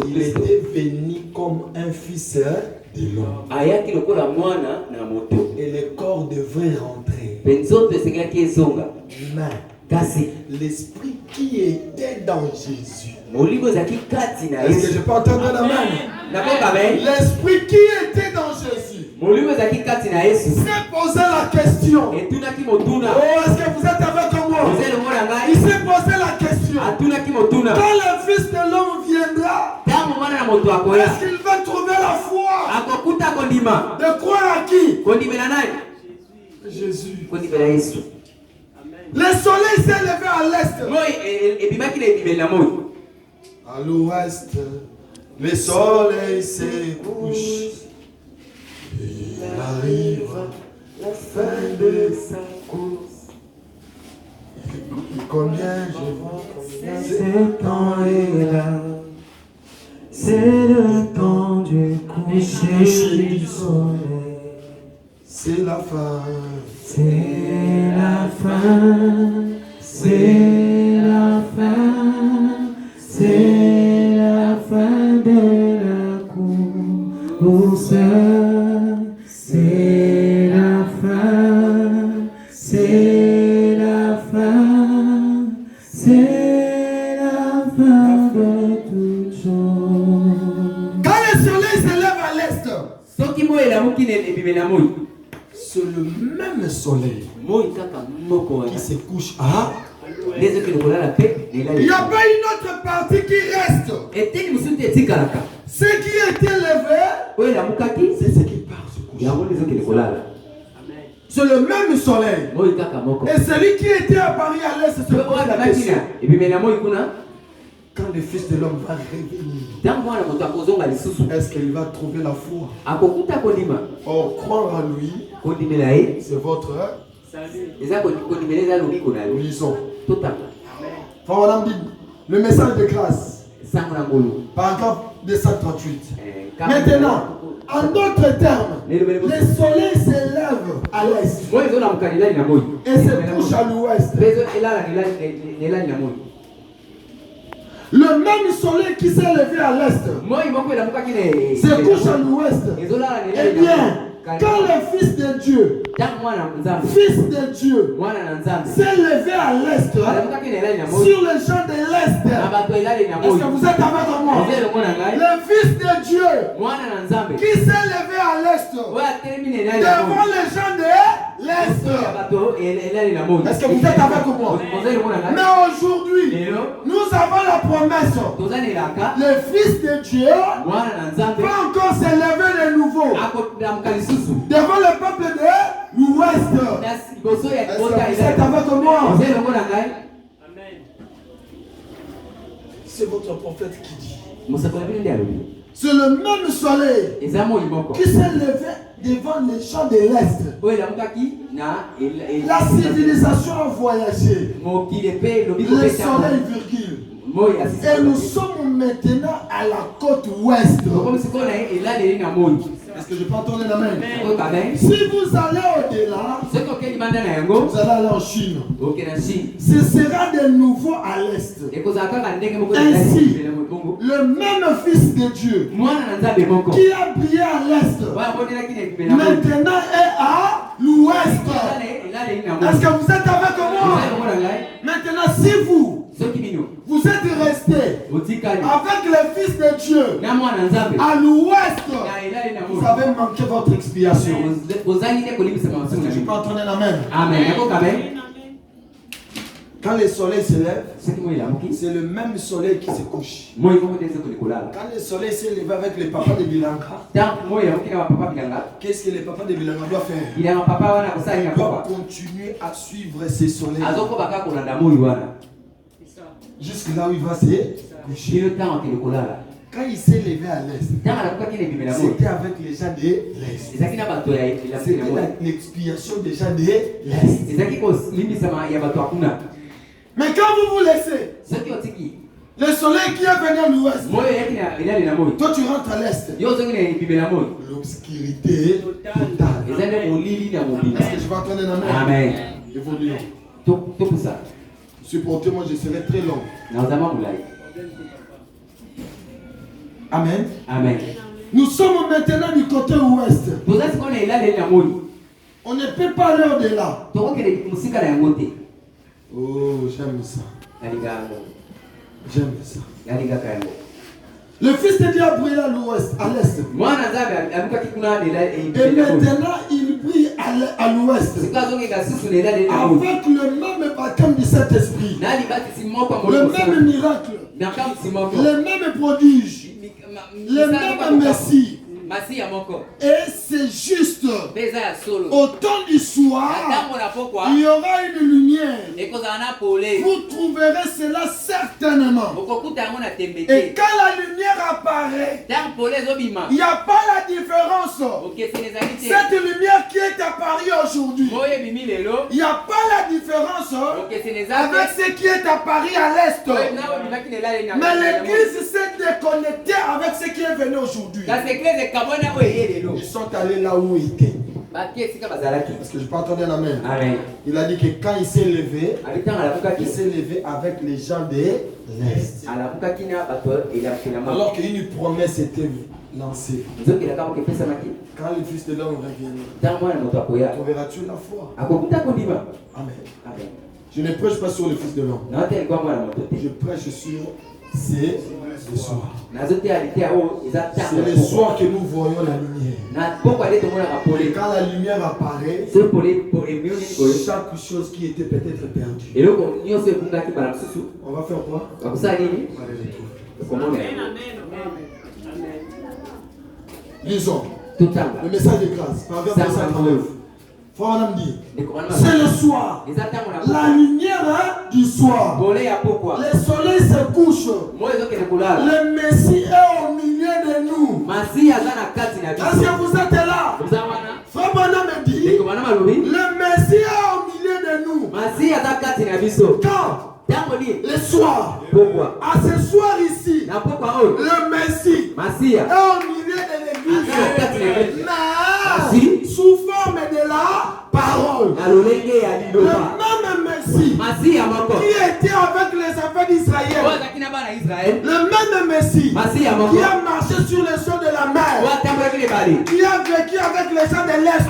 Il était venu comme un fils de l'homme. Et le corps devrait rentrer. Mais l'esprit qui était dans Jésus. Est-ce que je peux entendre l'amen? L'esprit qui était dans Jésus s'est posé la question. Oh, est-ce que vous êtes avec moi? Il s'est posé la question. Quand le Fils de l'homme viendra, est-ce qu'il va trouver la foi? De croire à qui? Jésus. Le soleil s'est levé à l'est. À l'ouest, le soleil s'est couché. Il arrive la fin de sa course. Combien je vois, ce temps est là. C'est le temps du coucher du soleil. C'est la fin. C'est la fin. C'est la fin. C'est la fin de la course. C'est la fin. C'est la fin. C'est la fin de toute chose. Quand le soleil se lève à l'est, c'est le même soleil qui se couche à. Il n'y a pas une autre partie qui reste. Ce qui était levé, c'est ce qui part se coucher. C'est le même soleil. Et celui qui était à Paris à l'est, c'est la question. Quand le Fils de l'homme va revenir, est-ce qu'il va trouver la foi? Or, croire en lui, c'est votre salut. Lisons. Le message de grâce. Paragraphe 238. Maintenant, en d'autres termes, le soleil s'élève à l'est et se couche à l'ouest. Le même soleil qui s'est levé à l'est se couche à l'ouest. Eh bien, quand le Fils de Dieu, Fils de Dieu, s'est levé à l'est sur les champs de l'est, est-ce que vous êtes avec moi? Le Fils de Dieu qui s'est levé à l'est devant les gens de l'est. Est-ce que vous êtes avec moi? Mais aujourd'hui, nous avons la promesse. Le Fils de Dieu va encore s'élever de nouveau devant le peuple de l'Ouest. Est-ce que vous êtes avec moi? C'est votre prophète qui dit. C'est le même soleil qui s'est levé devant les champs de l'Est. La civilisation a voyagé. Le soleil virgule. Et nous sommes maintenant à la côte ouest. Est-ce que je peux entendre l'amen? Si vous allez au-delà, vous allez aller en Chine. Ce sera de nouveau à l'est. Ainsi, le même Fils de Dieu qui a brillé à l'est, maintenant est à l'ouest. Est-ce que vous êtes avec moi? Maintenant, si vous êtes resté avec le Fils de Dieu à l'ouest, vous avez manqué votre expiation. Est-ce que je peux entendre l'amen? Amen. Quand le soleil se lève, c'est le même soleil qui se couche. Quand le soleil s'est levé avec le papa de Bilanga, qu'est-ce que le papa de Bilanga doit faire? Il doit continuer à suivre ce soleil jusque là où il va se coucher. Quand il s'est levé à l'est, c'était avec les gens de l'est. C'était l'expiation des gens de l'est. Mais quand vous vous laissez, le soleil qui est venu à l'ouest, toi tu rentres à l'est, l'obscurité totale. Est-ce que je vais entendre un amen? Amen. Évoluons. Supportez-moi, je serai très long. Amen. Amen. Nous sommes maintenant du côté ouest. On ne peut pas aller au-delà. Oh, j'aime ça. J'aime ça. Le Fils de Dieu a brillé à l'ouest, à l'est. Et maintenant, il brille à l'ouest. Avec le même baptême du Saint-Esprit. Le même miracle. Le même prodige. Le même Messie. Et c'est juste au temps du soir, il y aura une lumière. Vous trouverez cela certainement. Et quand la lumière apparaît, il n'y a pas la différence. Cette lumière qui est apparue aujourd'hui, il n'y a pas la différence avec ce qui est apparu à l'est. Mais l'église s'est déconnectée avec ce qui est venu aujourd'hui. Ils sont allés là où ils étaient. Parce que je peux entendre un amen. Il a dit que quand il s'est levé, il s'est levé avec les gens de l'Est. Alors qu'une promesse était lancée. Quand le Fils de l'homme reviendra, trouveras-tu la foi? Amen. Je ne prêche pas sur le Fils de l'homme. Je prêche sur c'est le soir. C'est le soir que nous voyons la lumière. Et quand la lumière apparaît, chaque chose qui était peut-être perdue. On va faire quoi? Lisons. Le message de grâce. Paragraphe 239. C'est le soir. La lumière du soir. Le soleil se couche. Le Messie est au milieu de nous. Est-ce que vous êtes là? Frère Branham me dit, le Messie est au milieu de nous. Quand? Le soir. À ce soir ici, le Messie est au milieu de l'église. Mais sous forme de la parole. Le même Messie qui était avec les enfants d'Israël. Le même Messie qui a marché sur les eaux de la mer. Qui a vécu avec les gens de l'Est.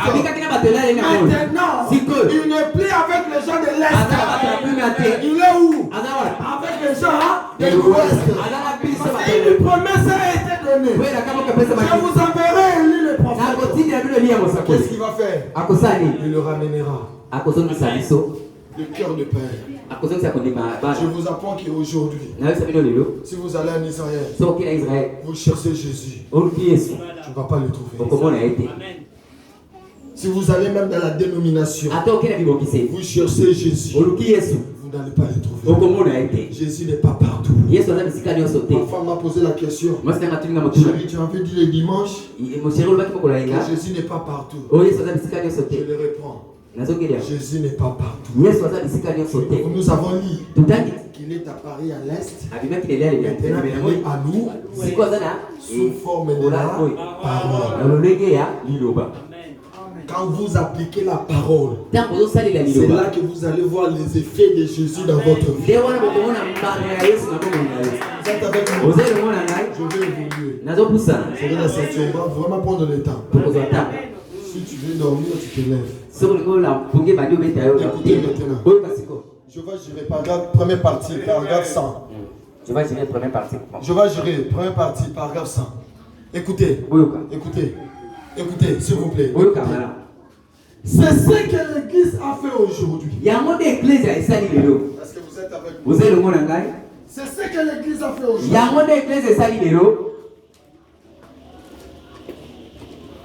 Maintenant, il n'est plus avec les gens de l'Est. Il est où? Avec les gens de l'Ouest. Une promesse a été donnée. Je vous enverrai le prophète. Qu'est-ce qu'il va faire? Il le ramènera. Le cœur de Père. Je vous apprends qu'aujourd'hui, si vous allez en Israël, vous cherchez Jésus, tu ne vas pas le trouver. Si vous allez même dans la dénomination, vous cherchez Jésus, vous n'allez pas le trouver. Jésus n'est pas partout. Ma femme m'a posé la question. Chérie, tu as envie de dire le dimanche que Jésus n'est pas partout. Je le réponds. Jésus n'est pas partout. Nous avons dit qu'il est apparu à l'est. Maintenant il est à nous sous forme de la parole. Quand vous appliquez la parole, c'est là que vous allez voir les effets de Jésus dans votre vie. Vous êtes avec moi? Je vais évoluer. C'est la ceinture. On va vraiment prendre le temps. Si tu veux dormir, tu te lèves. Écoutez maintenant. Je vais gérer première partie, paragraphe 100. Je vais gérer première partie. Je vais gérer première partie, paragraphe 100. Écoutez, s'il vous plaît. C'est ce que l'église a fait aujourd'hui. Est-ce que vous êtes avec moi? C'est ce que l'église a fait aujourd'hui.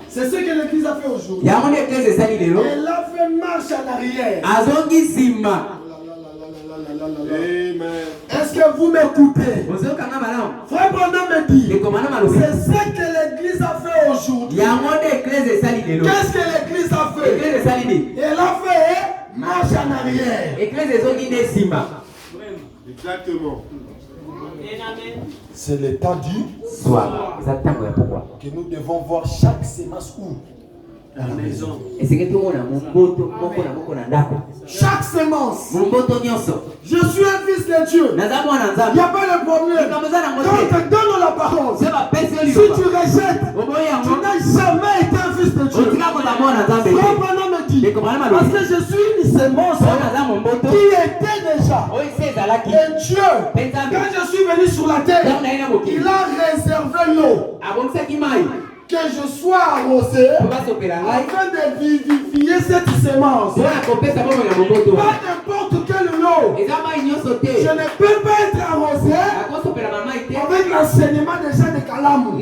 C'est ce que l'église a fait aujourd'hui. Elle a fait marche en arrière. Amen. Est-ce que vous m'écoutez? Frère Branham me dit, c'est ce que l'église a fait aujourd'hui. Qu'est-ce que l'église a fait? Elle a fait marche en arrière. Exactement. C'est l'état du soir que nous devons voir chaque sémence où? Dans la maison. Chaque sémence. Je suis un fils de Dieu. Il n'y a pas de problème. Quand on te donne la parole, si tu rejettes, tu n'as jamais été un fils de Dieu. Frère Branham me dit, parce que je suis une sémence qui était déjà. Et Dieu, quand je suis venu sur la terre, il a réservé l'eau. Que je sois arrosé afin de vivifier cette sémence. Pas n'importe quelle eau. Je ne peux pas être arrosé avec l'enseignement des gens de Kalamou.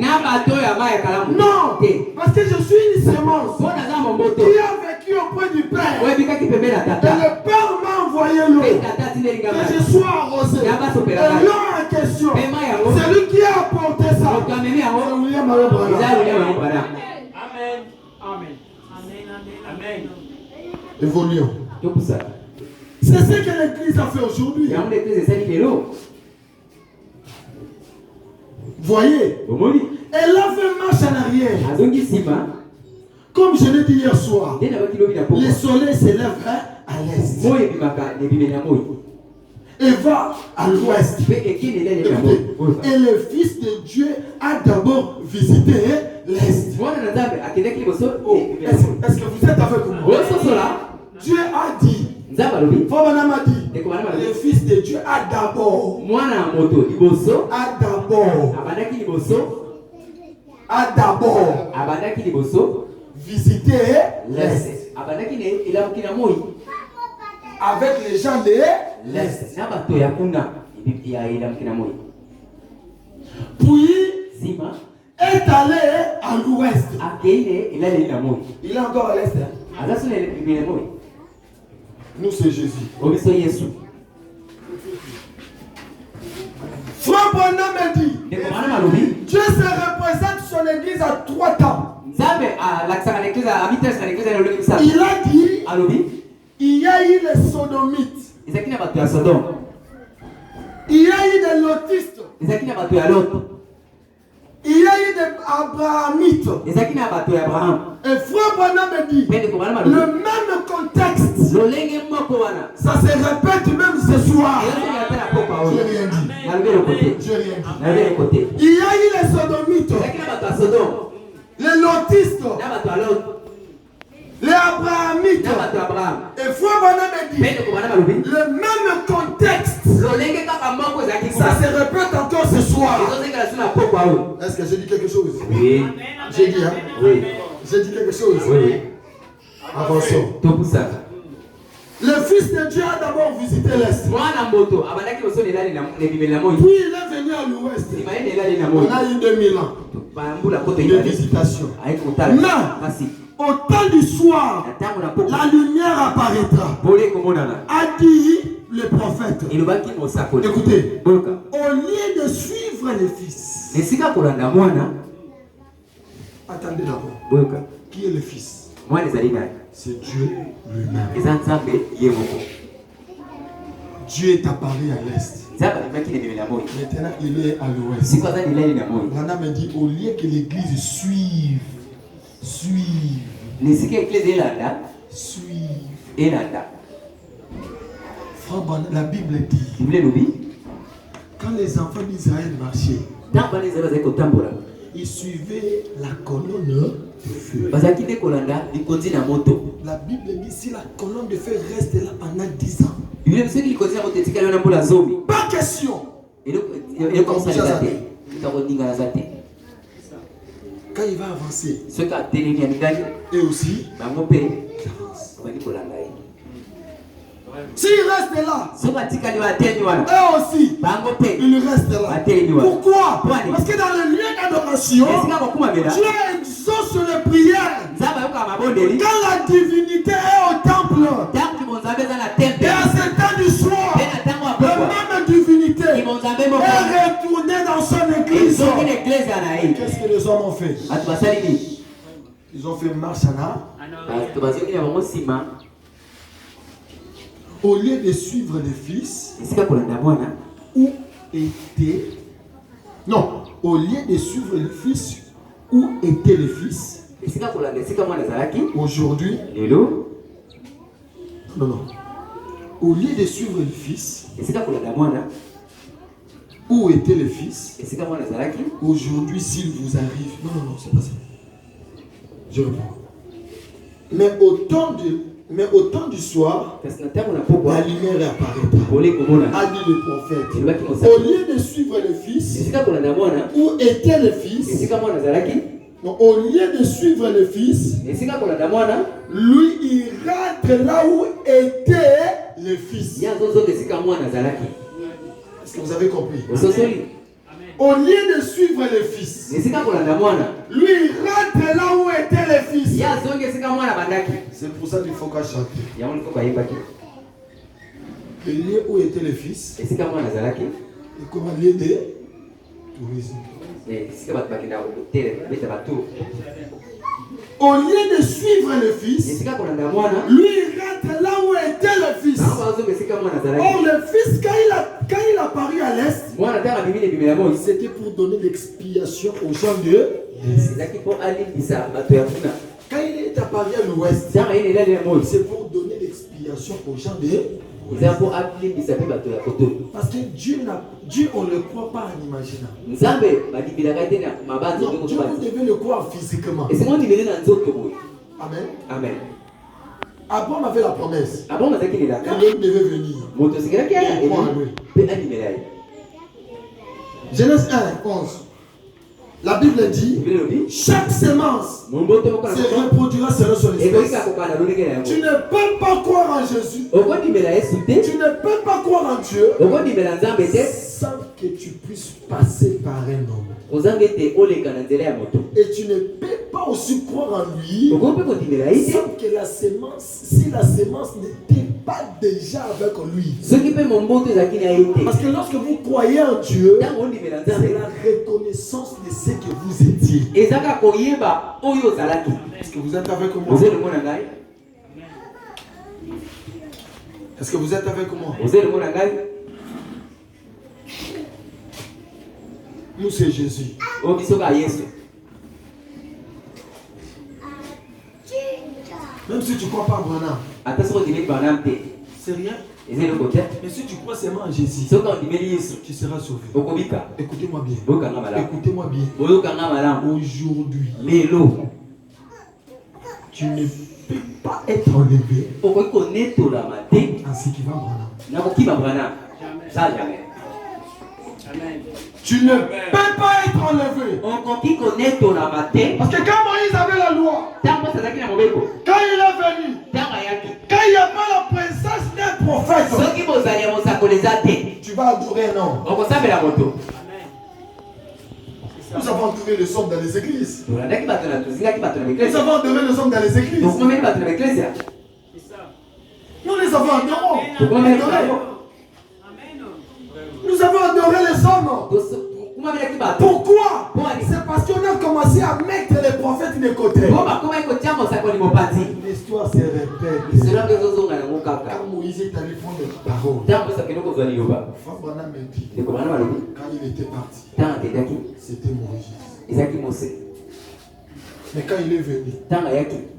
Non, parce que je suis une sémence qui a vécu auprès du Père. Et le Père m'a envoyé l'eau. Que je sois arrosé. Et l'eau en question, c'est lui qui a apporté ça. C'est William Amen. Amen. Amen. Évoluons. C'est ce que l'église a fait aujourd'hui. Voyez, elle a fait marche en arrière. Comme je l'ai dit hier soir, le soleil s'élève à l'est et va à l'ouest. Et le Fils de Dieu a d'abord visité l'est. Est-ce que vous êtes avec moi? Dieu a dit, Fabana m'a dit, le Fils de Dieu a d'abord visité l'est avec les gens de l'est. Puis est allé à l'ouest. Il est encore à l'est. Nous, c'est Jésus. Frère Branham a dit, Dieu se représente son église à 3 temps. Il a dit, il y a eu les sodomites. Il y a eu des lotistes. Il y a eu des abrahamites. Et frère Branham a dit, le même contexte, ça se répète même ce soir. J'ai rien dit. Il y a eu les sodomites, les lotistes, les abrahamites. Et frère Branham a dit, le même contexte, ça se répète encore ce soir. Est-ce que j'ai dit quelque chose? Oui. J'ai dit, hein? Oui. J'ai dit quelque chose? Oui. Avançons. Le Fils de Dieu a d'abord visité l'Est. Puis il est venu à l'Ouest. On a eu 2000 ans de visitation. Mais au temps du soir, la lumière apparaîtra. A dit le prophète. Écoutez, au lieu de suivre le Fils. Attendez d'abord. Qui est le Fils? C'est Dieu lui-même. Dieu est apparu à l'Est. Maintenant, il est à l'Ouest. Branham me dit, au lieu que l'Église suive. Frère Branham, la Bible dit, quand les enfants d'Israël marchaient, ils suivaient la colonne de feu. La Bible dit, si la colonne de feu reste là pendant 10 ans, pas question. Quand il va avancer, et aussi, s'il reste là, eux aussi, il reste là. Pourquoi? Parce que dans le lieu d'adoration, Dieu exauce les prières. Quand la divinité est au temple, et à ce temps du soir, la même divinité est retournée dans son église. Qu'est-ce que les hommes ont fait? Ils ont fait marche en arrière. Au lieu de suivre le Fils, où était... Non, au lieu de suivre le Fils, où était le Fils? Aujourd'hui, non. Au lieu de suivre le Fils, où était le Fils? Aujourd'hui, s'il vous arrive... Non, c'est pas ça. Je reprends. Mais au temps du soir, la lumière apparaîtra. A dit le prophète. Au lieu de suivre le Fils, où était le Fils? Non, au lieu de suivre le Fils, lui il rentre là où était le Fils. Est-ce que vous avez compris? Au lieu de suivre le Fils, lui il rentre là où était le Fils. C'est pour ça qu'il faut qu'à chanter. Le lieu où était le Fils, et comment lieu de tourisme. Au lieu de suivre le Fils, lui il rentre là où était le Fils. Or le Fils, quand il a apparu à l'Est, c'était pour donner l'expiation aux gens de l'Est. Quand il est apparu à l'Ouest, c'est pour donner l'expiation aux gens de l'Est. Parce que Dieu, on ne le croit pas en imaginant. Non, Dieu, vous devez le croire physiquement. Amen. Amen. Abraham avait la promesse. Il devait venir. On croit en lui. Genèse 1, 11. La Bible dit, chaque semence se reproduira selon son espèce. Tu ne peux pas croire en Jésus. Tu ne peux pas croire en Dieu sans que tu puisses passer par un homme. Et tu ne peux pas aussi croire en lui sans que la sémence, si la sémence n'était pas déjà avec lui. Parce que lorsque vous croyez en Dieu, c'est la reconnaissance de ce que vous étiez. Est-ce que vous êtes avec moi? Est-ce que vous êtes avec moi? Nous, c'est Jésus. Même si tu ne crois pas en Branham, c'est rien. Mais si tu crois seulement en Jésus, tu seras sauvé. Écoutez-moi bien. Écoutez-moi bien. Aujourd'hui, tu ne peux pas être enlevé en ce qui va Branham. Tu ne peux pas être enlevé. Parce que quand Moïse avait la loi, quand il est venu, quand il n'y a pas la présence d'un prophète, tu vas adorer un homme. Nous avons adoré les hommes dans les églises. Nous avons adoré les hommes dans les églises. Nous les avons adorés. Nous avons adoré les hommes. Pourquoi? C'est parce qu'on a commencé à mettre les prophètes de côté. L'histoire se répète. Quand Moïse est allé prendre la parole, Frère Branham me dit, quand il était parti, c'était Moïse. Mais quand il est venu,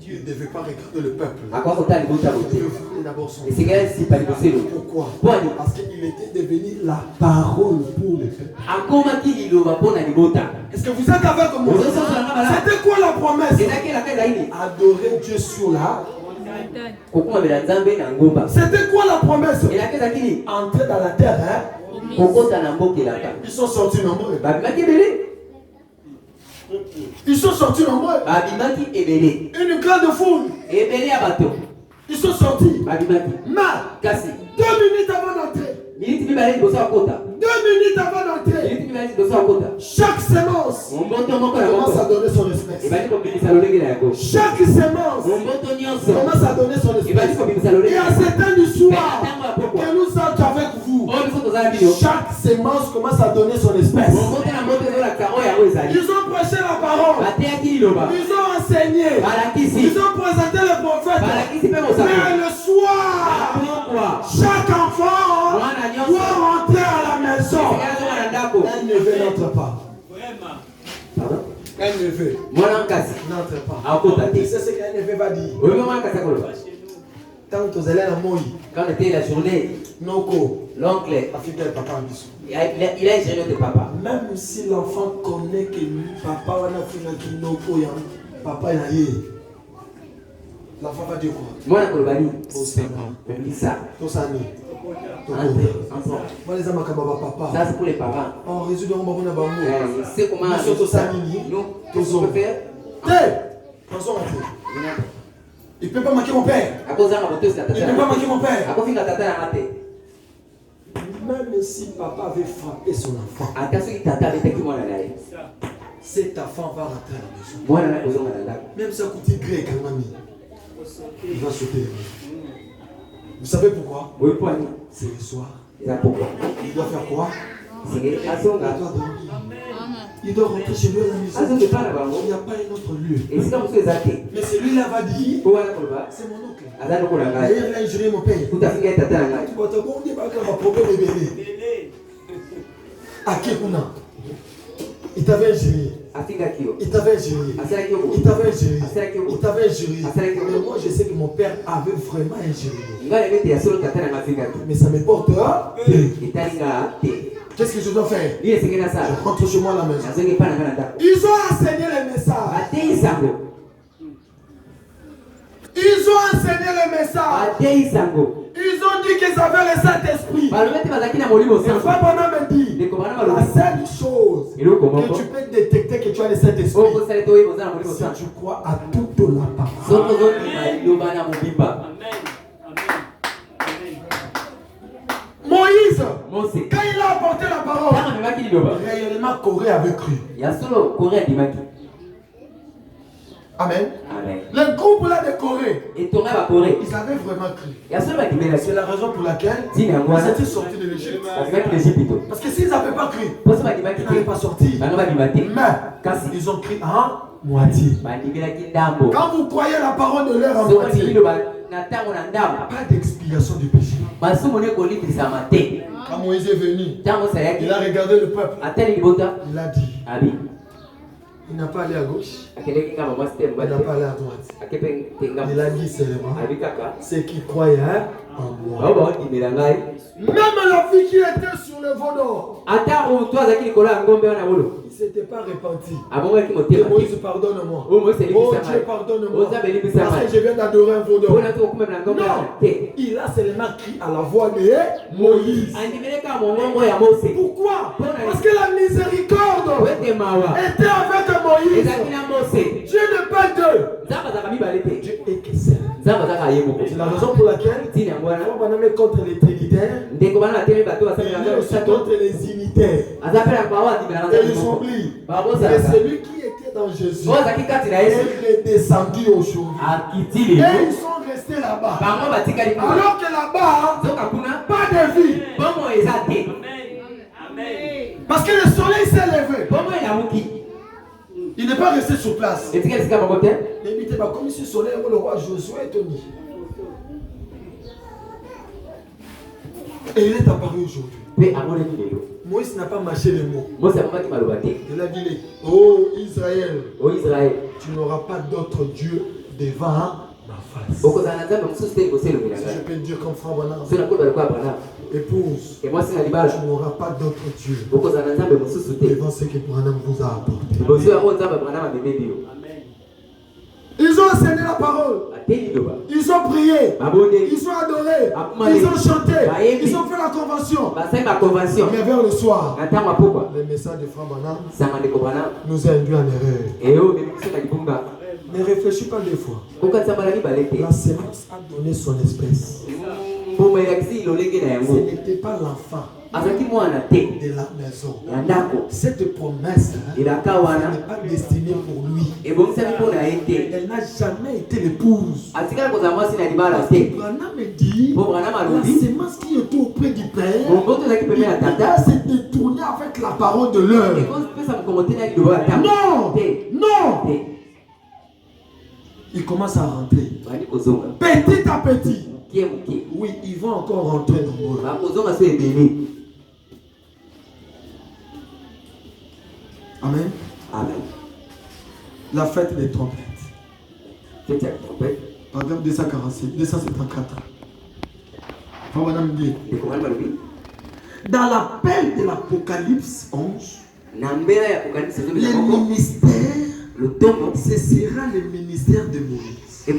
Dieu ne devait pas regarder le peuple. Il devait fouler d'abord son peuple. Pourquoi? Parce qu'il était devenu la parole pour le peuple. Est-ce que vous êtes avec moi? C'était quoi la promesse? Adorer Dieu sur la. C'était quoi la promesse? Entrer dans la terre. Ils sont sortis nombreux. Ils sont sortis nombreux. Une grande foule. Ils sont sortis. Mais 2 minutes avant d'entrer. 2 minutes avant d'entrer. Chaque sémence commence à donner son espèce. Chaque sémence commence à donner son espèce. Et à cette heure du soir que nous sommes avec vous, chaque sémence commence à donner son espèce. Ils ont prêché la parole. Ils ont enseigné. Ils ont présenté le prophète. Mais le soir, chaque enfant doit rentrer à la maison. Un neveu n'entre pas. Un neveu n'entre pas. Tu sais ce qu'un neveu va dire? Quand vous allez à la Moïse, quand était la journée, l'oncle, il a géré de papa. Même si l'enfant connaît que lui, papa, papa est là. L'enfant va dire quoi? Ça c'est pour les parents. On résout de c'est comment nous peut faire. Il ne peut pas manquer mon père. Il ne peut pas manquer mon père. Même si papa avait frappé son enfant, cet enfant va rentrer à la maison. Même si ça coûte grec, il va sauter. Vous savez pourquoi? C'est le soir. Il doit faire quoi? Il doit dormir. Il doit rentrer chez lui à la maison. Il n'y a pas un autre lieu. Mais celui-là va dire, c'est mon oncle. D'ailleurs, il a injurié mon père. Il t'avait injurié. Il t'avait injurié. Il t'avait injurié. Il t'avait injurié. Mais moi, je sais que mon père avait vraiment injurié. Mais ça me porte. Qu'est-ce que je dois faire? Je rentre chez moi à la maison. Ils ont enseigné les messages. Ils ont enseigné les messages. Ils ont dit qu'ils avaient le Saint-Esprit. Le frère Branham me dit, la seule chose que tu peux détecter que tu as le Saint-Esprit, c'est que tu crois à toute la parole. Moïse, quand il a apporté la parole, réellement Corée avait cru. Amen. Amen. Le groupe là de Corée, Et tourner à Corée. ils avaient vraiment cru. C'est C'est la raison pour laquelle ils étaient sortis de l'Égypte. Parce que s'ils n'avaient pas cru, ils n'allaient pas sortir. Mais ils ont cru en moitié. Quand vous croyez la parole de leur en moitié, pas d'expiation du péché. Quand Moïse est venu, il a regardé le peuple. Il a dit, il n'a pas allé à gauche, il n'a pas allé à droite. Il a dit seulement, ceux qui croient en moi. Même la fille qui était sur le veau d'or, il ne s'était pas repenti. Et Moïse, pardonne-moi. Oh Dieu, pardonne-moi. Parce que je viens d'adorer un veau d'or. Non, il a seulement crié à la voix de Moïse. Pourquoi? Parce que la miséricorde était avec Moïse. Dieu n'est pas deux. Dieu est que seul. C'est la raison pour laquelle on est contre les trinitaires et aussi contre les unitaires. Et ils oublient que celui qui était dans Jésus est redescendu aujourd'hui. Et ils sont restés là-bas. Alors que là-bas, pas de vie. Parce que le soleil s'est levé. Il n'est pas resté sur place. Et comme si le soleil, le roi Josué est tenu. Et il est apparu aujourd'hui. Moïse n'a pas mâché les mots. Il a dit, oh Israël, tu n'auras pas d'autre Dieu devant ma face. Si je peux dire comme Frère Branham, épouse, tu n'auras pas d'autre Dieu devant ce que Branham vous a apporté. Ils ont enseigné la parole. Ils ont prié. Ils ont adoré. Ils ont chanté. Ils ont fait la convention. Mais vers le soir, le message de Frère Branham nous a induit en erreur. Ne réfléchis pas deux fois. La sémence a donné son espèce. Ce n'était pas l'enfant de la maison. Cette promesse n'est pas destinée pour lui. Elle n'a jamais été l'épouse. Branham me dit, la sémence qui était auprès du Père, il va se détourner avec la parole de l'heure. Non. Il commence à rentrer. Petit à petit. Oui, ils vont encore rentrer nombreux. Amen. La fête des trompettes. Par exemple, 274. Dans l'appel de l'Apocalypse 11, le ministère, ce sera le ministère de Moïse. Et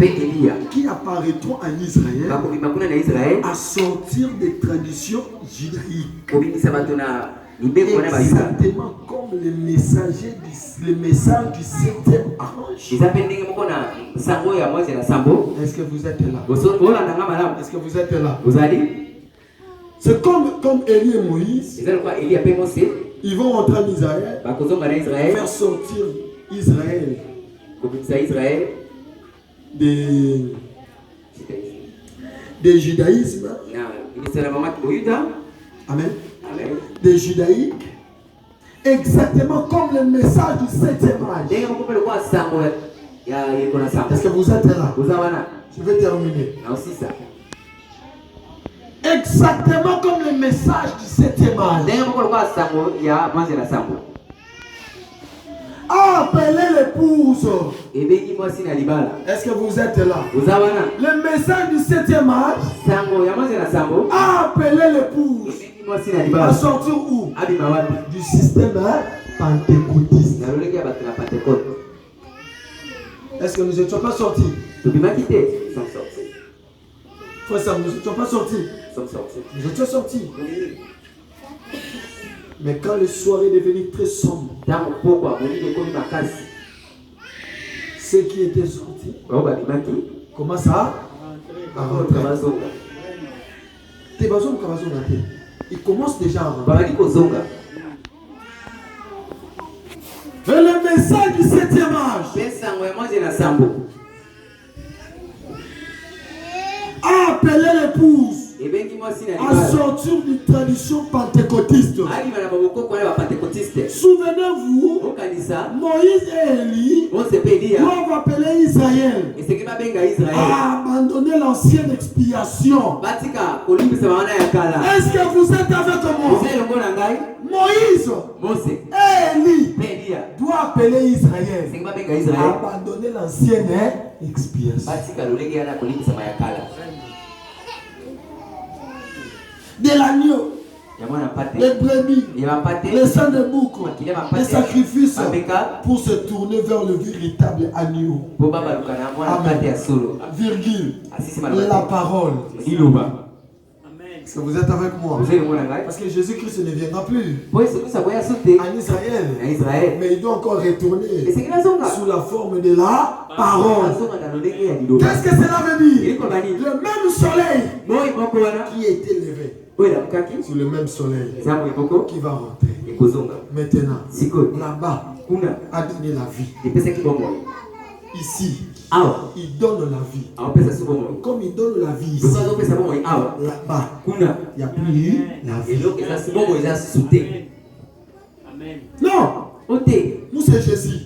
Élie, qui apparaîtront en Israël à sortir des traditions judaïques. Exactement comme le message du 7e ange. Est-ce que vous êtes là? Est-ce que vous êtes là? C'est comme Élie et Moïse. Ils vont rentrer en Israël, faire sortir Israël des judaïsmes. Amen. Des judaïques, exactement comme le message du 7e âge. Est-ce que vous êtes là? Je vais terminer. Exactement comme le message du 7e âge. Appelez l'épouse. Est-ce que vous êtes là? Le message du 7e âge. Appelez l'épouse. À sortir où? Du système pentecôtiste. Est-ce que nous n'étions pas sortis? Frère Sam, nous n'étions pas sortis. Nous étions sortis. Mais quand le soir est devenu très sombre, ceux qui étaient sortis commencent à rentrer. Il commence déjà à rentrer. Et le message du 7e âge a appelé l'épouse à sortir d'une tradition pentecôtiste. Souvenez-vous, Moïse et Élie doivent appeler Israël à abandonner l'ancienne expiation. Est-ce que vous êtes avec moi? Moïse et Élie doivent appeler Israël à abandonner l'ancienne expiation. De l'agneau, les brebis, les sangs de bouc, les sacrifices pour se tourner vers le véritable agneau. Amen. Virgule, la parole. Est-ce que vous êtes avec moi? Parce que Jésus-Christ ne viendra plus en Israël. Mais il doit encore retourner sous la forme de la parole. Qu'est-ce que cela veut dire? Le même soleil qui est élevé sur le même soleil qui va rentrer. Maintenant, là-bas, a donné la vie. Ici, il donne la vie. Comme il donne la vie ici, là-bas, il n'y a plus la vie. Non! Nous c'est Jésus.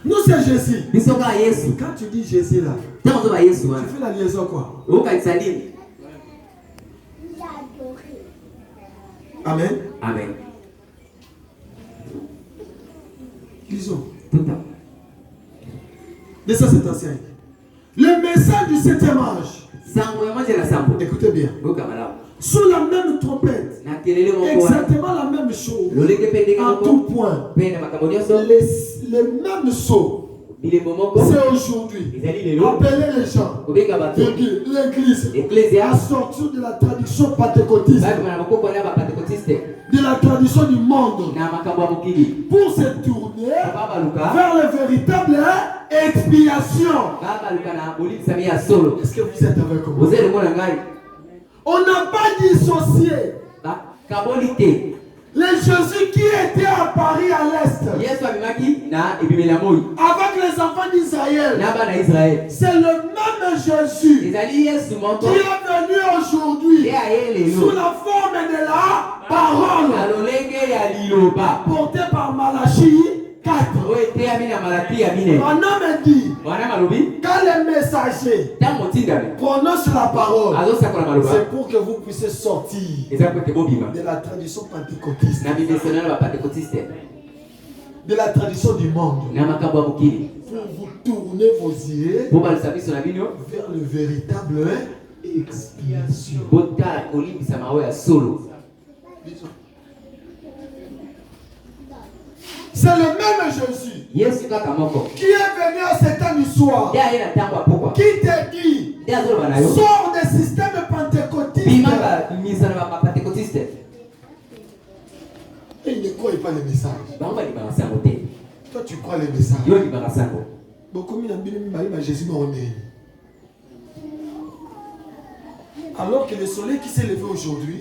Nous c'est Jésus. Quand tu dis Jésus là, tu fais la liaison quoi? Amen. Amen. Lisons. De ça c'est ancien. Le message du 7e âge. Écoutez bien. Sous la même trompette. Exactement la même chose. En tout point. Les mêmes sauts. C'est aujourd'hui. Appelez les gens. L'église à sortir de la tradition pentecôtiste. De la tradition du monde. Pour se tourner vers le véritable expiation. Est-ce que vous êtes avec moi? On n'a pas dissocié le Jésus qui était à Paris à l'Est avec les enfants d'Israël. C'est le même Jésus qui est venu aujourd'hui sous la forme de la parole portée par Malachie 4. Un homme dit, quand les messagers prononcent la parole, c'est pour que vous puissiez sortir de la tradition pentecôtiste, de la tradition du monde, pour vous tourner vos yeux vers le véritable expiation. C'est le même Jésus qui est venu à cette année soir, qui te dit, sors des systèmes pentecôtistes. Et il ne croit pas les messages. Toi tu crois les messages. Beaucoup de Jésus m'a remis. Alors que le soleil qui s'est levé aujourd'hui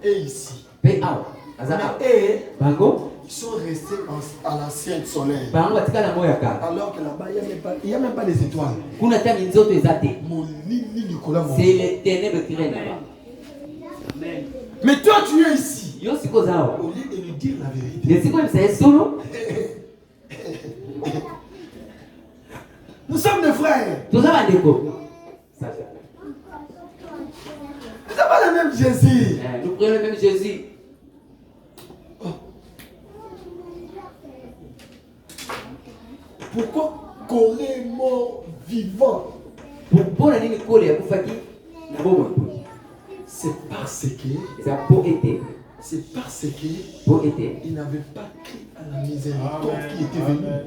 est ici. Ils sont restés à l'ancien soleil. Alors que là-bas, il n'y a même pas les étoiles. C'est les ténèbres qui règnent là-bas. Mais toi, tu es ici. Au lieu de lui dire la vérité. Nous sommes des frères. Nous n'avons pas le même Jésus. Nous prenons le même Jésus. Pourquoi Corée mort vivant? C'est parce que il n'avait pas cru à la miséricorde qui était venue.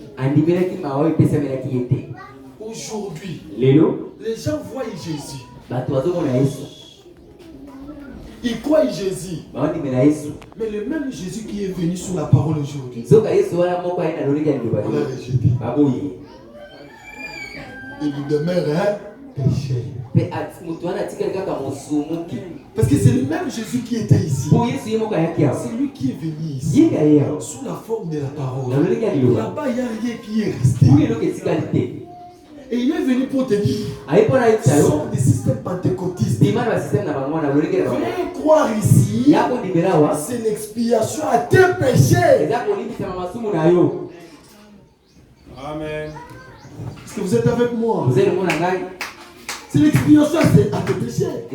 Aujourd'hui, les gens voient Jésus. Ils croient Jésus. Mais le même Jésus qui est venu sous la parole aujourd'hui, on l'a rejeté. Il lui demeure péché. Parce que c'est le même Jésus qui était ici. C'est lui qui est venu ici sous la forme de la parole. Là-bas, il n'y a rien qui est resté. Et il est venu pour te dire, sont des systèmes pentecôtistes. Viens croire ici, c'est l'expiation à tes péchés. Amen. Est-ce que vous êtes avec moi? C'est l'expiation à tes péchés.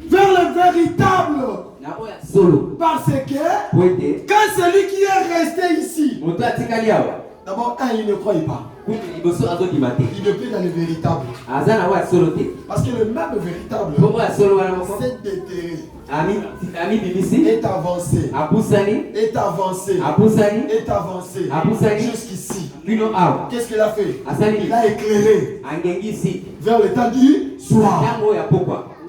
Vers le véritable. Parce que quand celui qui est resté ici, d'abord, il ne croyait pas. Il ne peut dans le véritable. Parce que le même véritable s'est déterré. Est avancé. Est avancé. Jusqu'ici. Qu'est-ce qu'il a fait? Il a éclairé vers le temps du soir.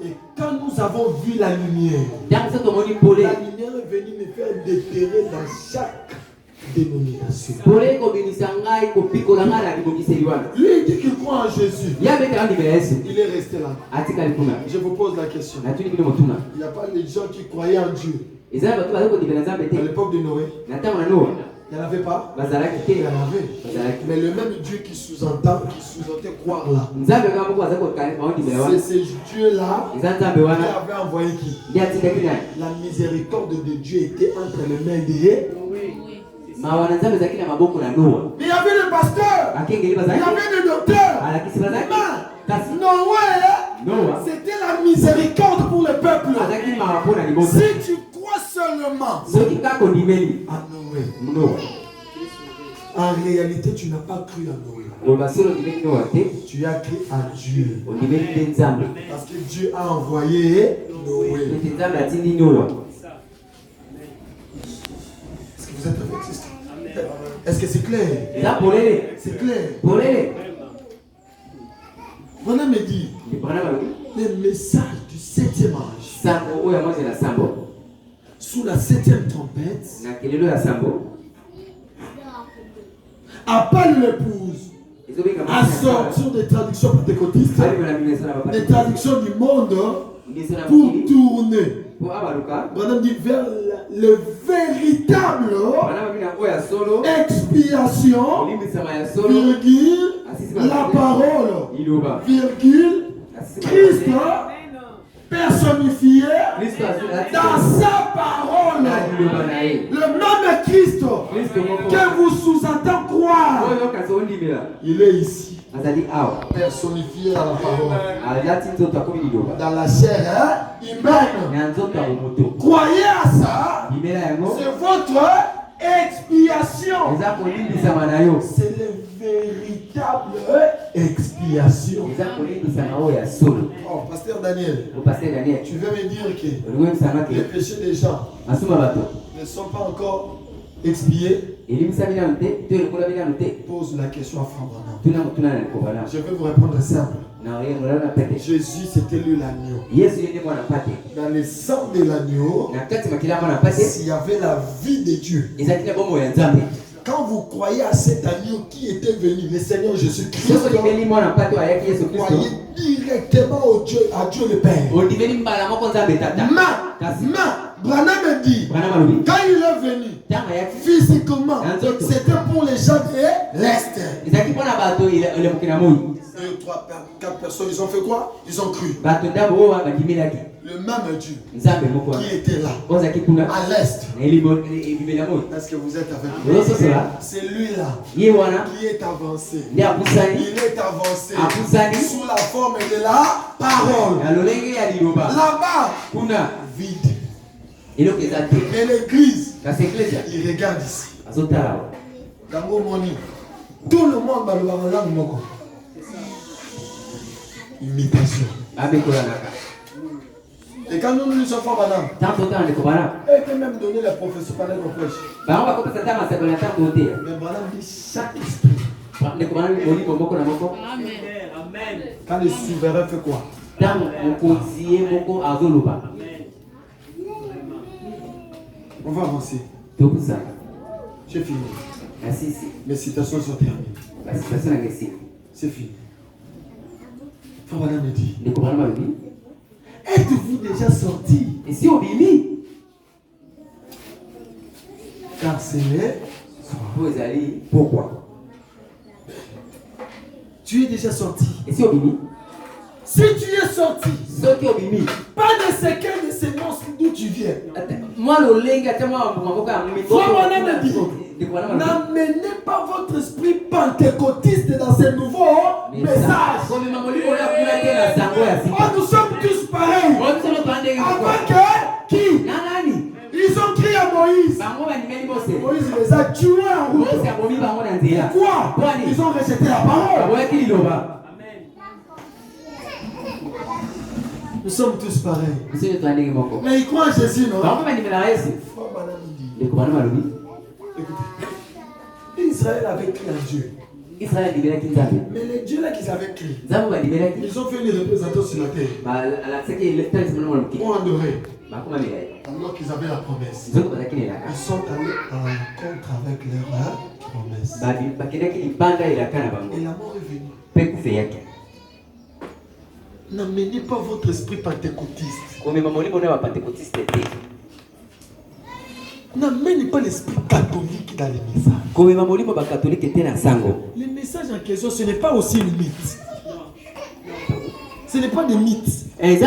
Et quand nous avons vu la lumière, la lumière est venue me faire déterrer dans chaque dénomination. Lui il dit qu'il croit en Jésus. Il est resté là. Je vous pose la question. Il n'y a pas les gens qui croyaient en Dieu. À l'époque de Noé, il n'y en avait pas. Il y en avait. Mais le même Dieu qui sous-entendait croire là, c'est ce Dieu-là qui avait envoyé qui? La miséricorde de Dieu était entre les mains d'Élie. Mais il y avait le pasteur, il y avait le docteur. Noé, c'était la miséricorde pour le peuple. Si tu crois seulement à Noé, en réalité tu n'as pas cru à Noé. Tu as cru à Dieu. Parce que Dieu a envoyé Noé. Est-ce que vous êtes avec Christ? Est-ce que c'est clair? C'est clair. Voilà me dit le message du 7e âge. Sous la 7e trompette, appelle l'épouse à sortir des traductions pentecôtistes, des traductions du monde, pour tourner. Madame dit vers le véritable expiation, virgule, la parole, virgule, Christ personnifié dans sa parole. Le même Christ que vous sous-entendez croire, il est ici. Personnifié dans la parole, dans la chair humaine. Croyez à ça. C'est votre expiation. C'est le véritable expiation. Oh, pasteur Daniel, tu veux me dire que les péchés des gens ne sont pas encore expiés? Pose la question à Frère Branham. Je vais vous répondre simple. Jésus, c'était lui l'agneau. Dans le sang de l'agneau, s'il y avait la vie de Dieu. Quand vous croyez à cet agneau qui était venu, le Seigneur Jésus-Christ, vous croyez directement à Dieu le Père. Branham dit, quand il est venu, physiquement, c'était pour les gens de l'Est. 2, 3, 4 personnes, ils ont fait quoi? Ils ont cru. Le même Dieu qui était là, à l'Est. Est-ce que vous êtes avec moi? C'est lui-là qui est avancé. Il est avancé sous la forme de la parole. Là-bas, vide. Mais l'église, il regarde ici. Dans mon moni, tout le monde va le voir en langue moko. Imitation. Et quand nous nous sommes pas madame, elle peut même donner la prophétie pendant qu'on prêche. Mais madame dit chaque esprit. Quand le souverain fait quoi? On va avancer. J'ai fini. Mes citations sont terminées. C'est fini. Frère Madame me dit. Êtes-vous déjà sorti? Et si on bimi? Car c'est pourquoi? Tu es déjà sorti. Et si on bimi? Si tu es sorti, ceux qui ont bimi, pas de séquelles de sémence d'où tu viens. Moi, le lingue, moi, me dit, n'amenez pas votre esprit pentecôtiste dans ces nouveaux messages. Oh, nous sommes tous pareils. Avant que qui? Ils ont crié à Moïse. Moïse les a tués en route. Pourquoi? Ils ont rejeté la parole. Nous sommes tous pareils. Mais ils croient en Jésus, non? Écoutez, Israël avait crié à Dieu. Mais les dieux là qu'ils avaient crié, ils ont fait une représentation sur la terre. Ils ont adoré. Alors qu'ils avaient la promesse. Ils sont allés en rencontre avec leur promesse. Et la mort est venue. N'amenez pas votre esprit pentecôtiste. N'amenez pas l'esprit catholique dans les messages. Les messages en question, ce n'est pas aussi une mythe. Ce n'est pas des mythes. Les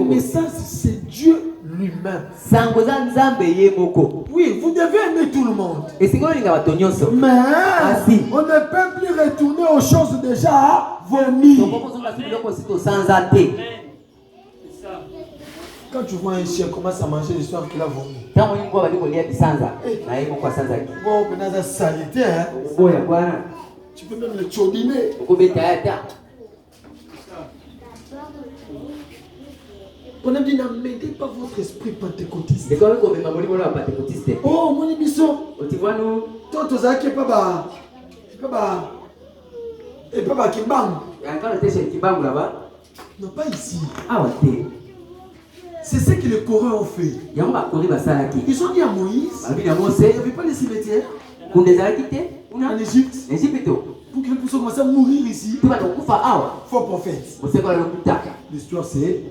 messages, c'est Dieu lui-même. Oui, vous devez aimer tout le monde. Mais on ne peut plus retourner aux choses déjà vomies. Quand tu vois un chien commence à manger l'histoire qu'il a vomi. Tu peux même le chaudiner. On a dit n'amenez pas votre esprit pentecôtiste. Oh mon émission. Toi tu as pas Kimbang. Non, pas ici. C'est ce que les Coréens ont fait. Ils ont dit à Moïse, il n'y avait pas les cimetières en Égypte. Pour que les personnes commencent à mourir ici, faux prophète. L'histoire c'est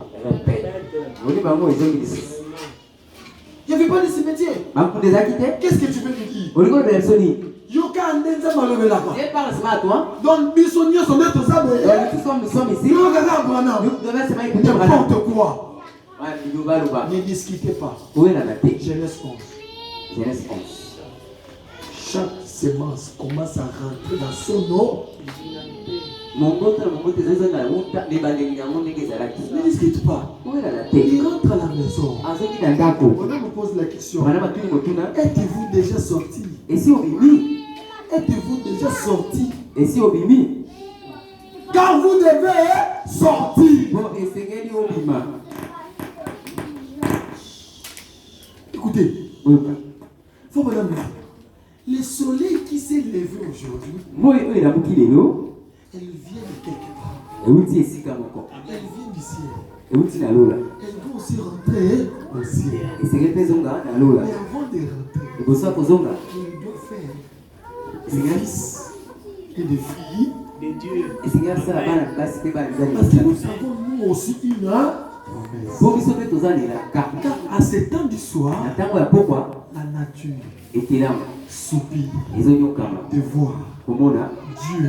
il n'y avait pas de cimetière. Qu'est-ce que tu veux me dire? Yoka Andenza Malobelaka. Donc, Bissonnier sont notre sabre. N'importe quoi. Ne discutez pas. Genèse 11. Chaque semence commence à rentrer dans son eau. Ne discute pas. Il rentre à la maison. On me pose la question. Êtes-vous déjà sorti? Êtes-vous déjà sorti? Car vous devez sortir. Écoutez, faut me l'amener. Le soleil qui s'est levé aujourd'hui, elle vient de quelque part. Elle vient du ciel. Elle doit aussi rentrer au ciel. Mais avant de rentrer, elle doit faire des fils et des filles de Dieu. Parce que nous avons nous aussi une promesse. Car à ce temps du soir, la nature soupire de voir Dieu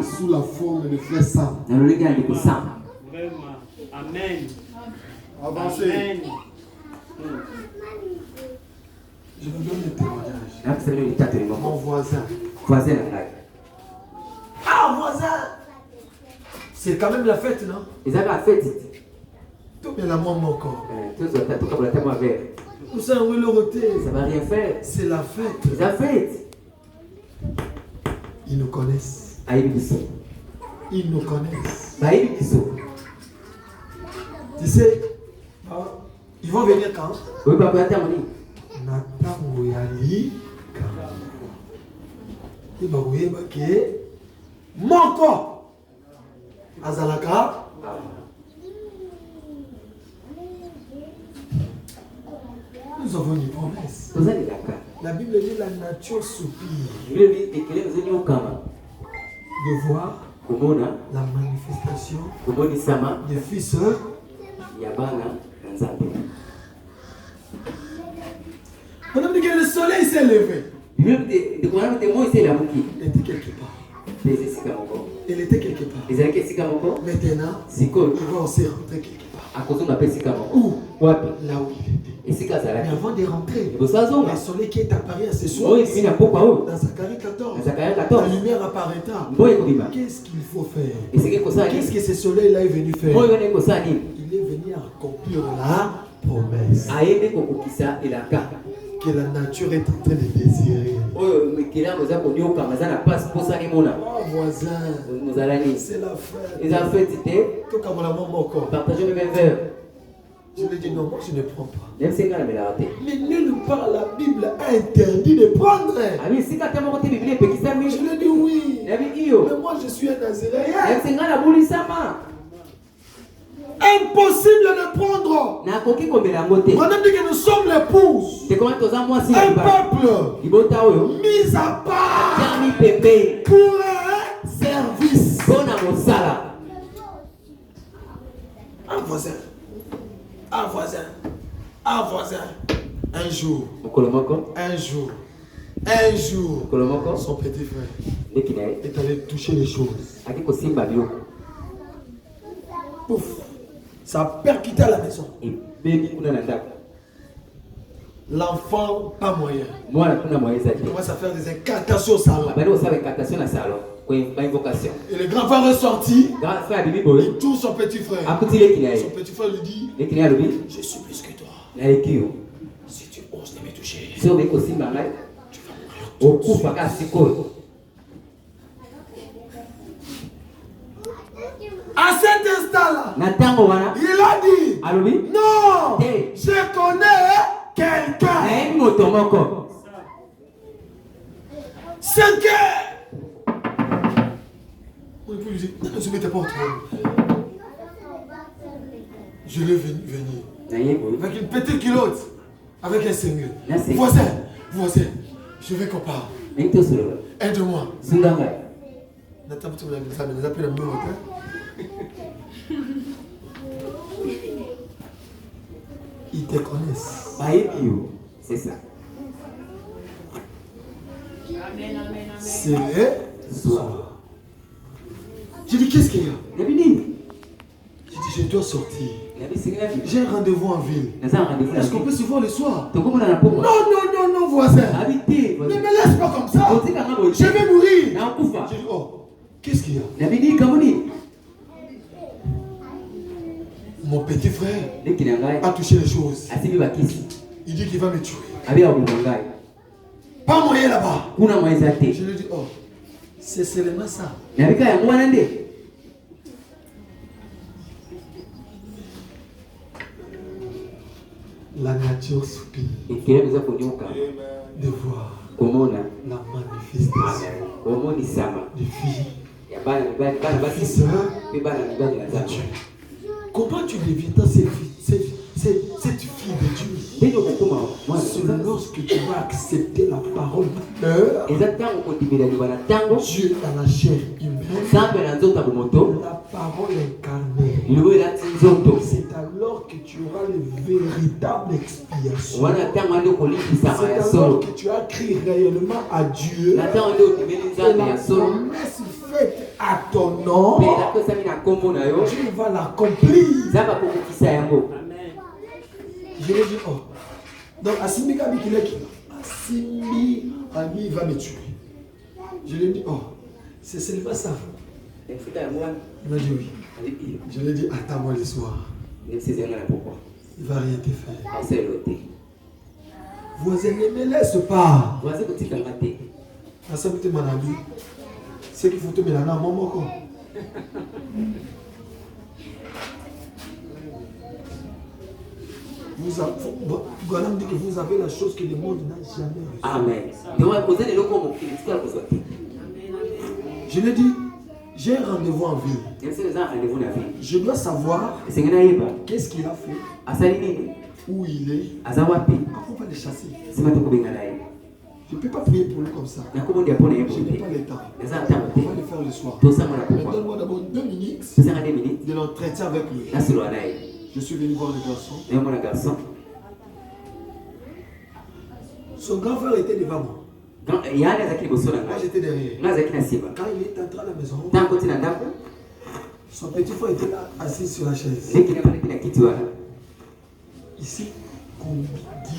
sous la forme de frère Sam. Amen. Avancez. Amen. Je vous donne le témoignage. Mon voisin. Ah, voisin! C'est quand même la fête, non? Tout bien la mort mon corps. Vous savez où est le roté? Ça va rien faire. C'est la fête. Ils nous connaissent. Ils nous connaissent. Tu sais, ils vont venir quand? Nathan Mouyali. Il va vous dire que mon corps Azalaka. Nous avons une promesse. La Bible dit la nature soupire de voir la manifestation des fils. On a dit que le soleil s'est levé. Il était quelque part. Il était quelque part. Maintenant, il va aussi rentrer quelque part. Où? Là où il était. Mais avant de rentrer, le soleil qui est apparu à ce soir, dans Zacharie 14, la lumière apparaîtra. Qu'est-ce qu'il faut faire? Qu'est-ce que ce soleil-là est venu faire? Il est venu accomplir la promesse que la nature est en train de désirer. Oh voisin, c'est la fête. Partagez le même verre. Je lui ai dit non, moi je ne prends pas. Mais nulle part la Bible a interdit de prendre. Je lui ai dit oui. Mais moi je suis un Nazaréen. Impossible de prendre. On a dit que nous sommes l'épouse. Un peuple mis à part pour un service. Un voisin. Un jour, son petit frère est allé toucher les choses. Pouf, ça a percuté à la maison. L'enfant, pas moyen. Il commence à faire des incantations au salon. Et le grand frère est sorti. Il touche son petit frère. Son petit frère lui dit: je suis plus que toi. Si tu oses de me toucher, tu vas mourir. À cet instant-là, il a dit: non, je connais quelqu'un. 5 heures. On peut lui dire: non, je ne m'étais pas autrement. Je l'ai venu avec une petite culotte, avec un seigneur. Voisin, je veux qu'on parle. Aide-moi. Ils te connaissent. C'est ça. C'est le soir. J'ai dit: qu'est-ce qu'il y a? J'ai dit: je dois sortir. J'ai un rendez-vous en ville. Est-ce qu'on peut se voir le soir? Non, voisin. Ne me laisse pas comme ça. Je vais mourir. J'ai dit: oh, qu'est-ce qu'il y a? Mon petit frère a touché les choses. Il dit qu'il va me tuer. Pas moyen là-bas. Je lui dis: oh, c'est seulement ça. La nature soupire de voir la manifestation des filles, des fils de Dieu. Comment tu deviens cette fille de Dieu? C'est lorsque tu vas accepter la parole d'honneur. Dieu dans la chair humaine, la parole incarnée. C'est alors que tu auras le véritable expiation. C'est alors que tu as crié réellement à Dieu. Et la promesse faite à ton nom, Dieu va l'accomplir. Je lui ai dit: oh. Donc Assimi Gabi qui est qui? Assimi Ami va me tuer. Je lui ai dit: oh, c'est seulement ça. Il m'a dit oui. Je lui ai dit: attends-moi le soir. Il ne va rien te faire. Voisin, ne me laisse pas. C'est qu'il faut te mettre dans mon mot. Vous avez la chose que le monde n'a jamais reçue. Amen. Je lui ai dit: j'ai un rendez-vous en ville. Je dois savoir qu'est-ce qu'il a fait, où il est, on va le chasser. Je ne peux pas prier pour lui comme ça. Je n'ai pas le temps. On va le faire le soir. Mais donne-moi d'abord 2 minutes de l'entretien avec lui. Je suis venu voir le garçon. Son grand frère était devant moi. Moi j'étais derrière. Quand il est entré à la maison, son petit frère était là, assis sur la chaise. Ici,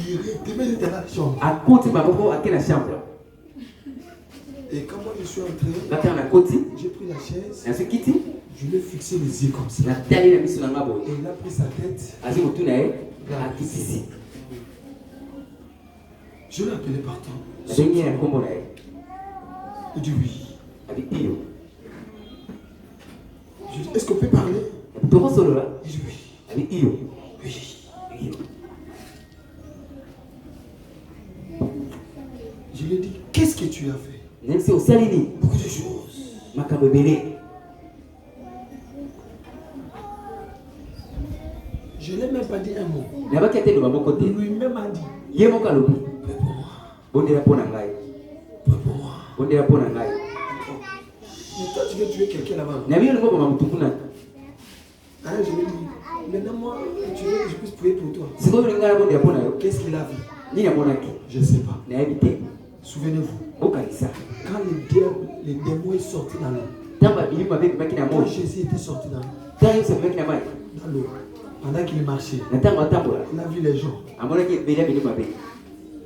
directement il était dans la chambre. Et quand moi je suis entré, j'ai pris la chaise, je lui ai fixé les yeux comme ça. Et il a pris sa tête. Je l'ai appelé partout. Il dit oui. Je dis, est-ce qu'on peut parler? Il dit oui. Oui. Je lui ai dit, qu'est-ce que tu as fait? Beaucoup de choses. Je ne l'ai même pas dit un mot. Lui-même a dit. Prie pour moi. Mais toi, tu veux tuer quelqu'un là-bas. Je lui ai dit, maintenant moi, tu veux que je puisse prier pour toi. Qu'est-ce qu'il a vu? Je ne sais pas. Souvenez-vous, quand les démons sont sortis dans l'eau, quand Jésus était sorti dans l'eau, pendant qu'il marchait, il a vu les gens.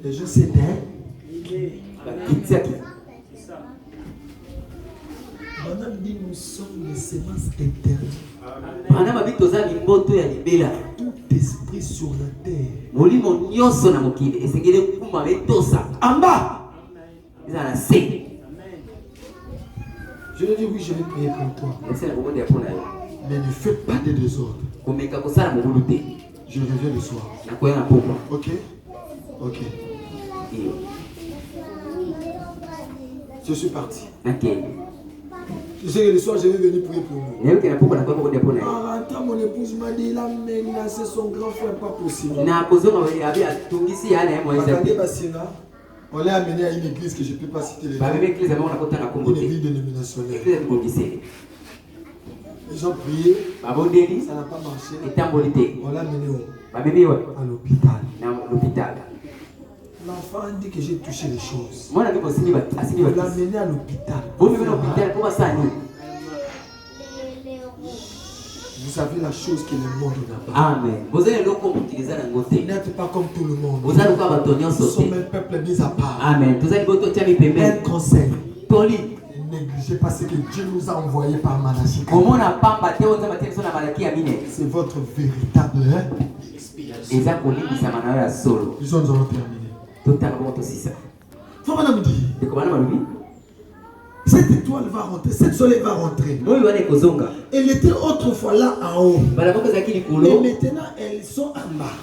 Les gens s'éteignent. Madame dit, nous sommes les semences internes. Tout esprit sur la terre. En bas. Je lui ai dit, oui, je vais prier pour toi. Mais ne fais pas de désordre. Je reviens le soir. Ok? Ok. Je suis parti. Je sais que le soir, je vais venir prier pour lui. En rentrant, mon épouse m'a dit, il a menacé son grand frère, pas possible. On l'a amené à une église que je ne peux pas citer les noms. Une église dénominationnelle. Les gens priaient, ça n'a pas marché. On l'a amené où? À l'hôpital. L'enfant dit que j'ai touché les choses. On l'a amené à l'hôpital. Vous savez la chose que le monde n'a pas. Amen. Vous n'êtes pas comme tout le monde. Nous sommes un peuple mis à part. Amen. Un conseil. Ne négligez pas ce que Dieu nous a envoyé par Malachie. C'est votre véritable expiation. Nous allons terminer. Faut madame dire. Cette étoile va rentrer, cette soleil va rentrer. Elle était autrefois là en haut. Et maintenant elles sont en bas.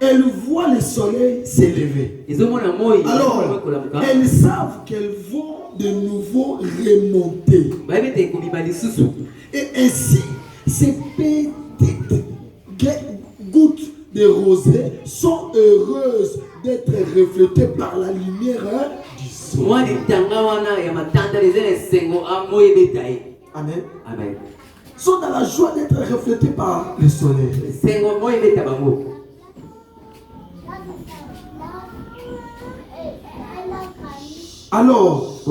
Elles voient le soleil s'élever. Alors, elles savent qu'elles vont de nouveau remonter. Et ainsi, ces petites gouttes de rosée sont heureuses d'être reflétées par la lumière du soleil. Amen. Amen. Sont dans la joie d'être reflétées par le soleil. Alors,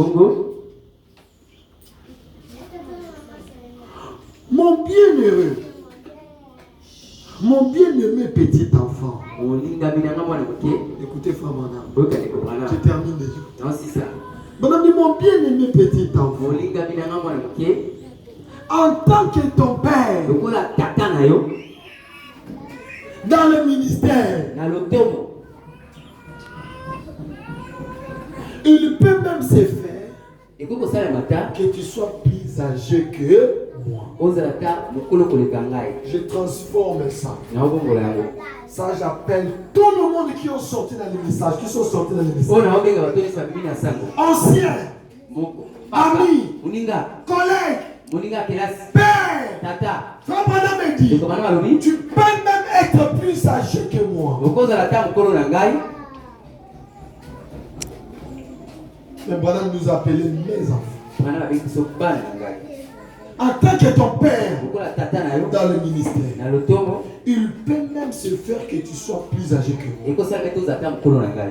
mon bien-heureux, mon bien-aimé petit enfant, écoutez frère Manam, je termine déjà. Madame dit mon bien-aimé petit enfant, en tant que ton père, dans le ministère, il peut même se faire que tu sois plus âgé que moi. Je transforme ça. Ça, j'appelle tout le monde qui ont sorti dans les messages, qui sont sortis dans les messages. Anciens, amis, collègues, père, frère Madame dit, tu peux même être plus âgé que moi. Mais Branham nous appelait mes enfants. En tant que ton père dans le ministère, il peut même se faire que tu sois plus âgé que moi.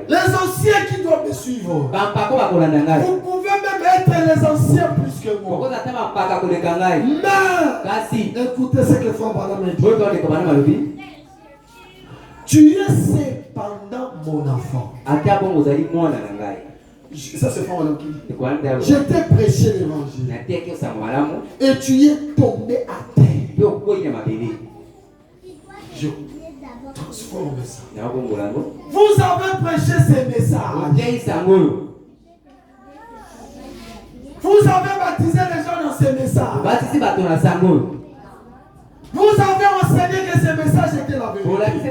Les anciens qui doivent me suivre, vous pouvez même être les anciens plus que moi. Mais écoutez ce que Frère Branham dit. Tu es cependant mon enfant. Ça c'est Frère Branham qui dit. Je t'ai prêché l'évangile et tu es tombé à terre. Je transforme ça. Vous avez prêché ces messages. Vous avez baptisé les gens dans ces messages. Vous avez enseigné que ces messages étaient la vérité.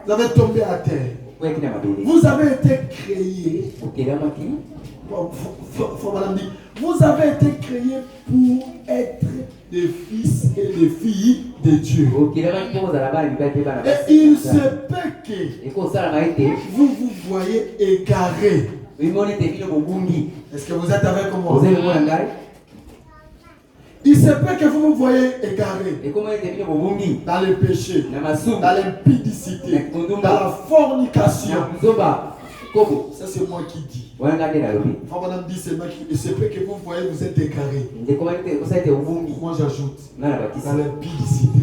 Vous avez tombé à terre. Vous avez été créés. Vous avez été créés pour être des fils et des filles de Dieu. Et il se peut que vous vous voyez égarés. Est-ce que vous êtes avec moi? Il se peut que vous vous voyez égarés dans le péché, dans l'impudicité, dans la fornication. Ça c'est moi qui dis. Frère dit c'est moi qui. Il se peut que vous voyez vous êtes égarés. Moi j'ajoute dans l'impudicité,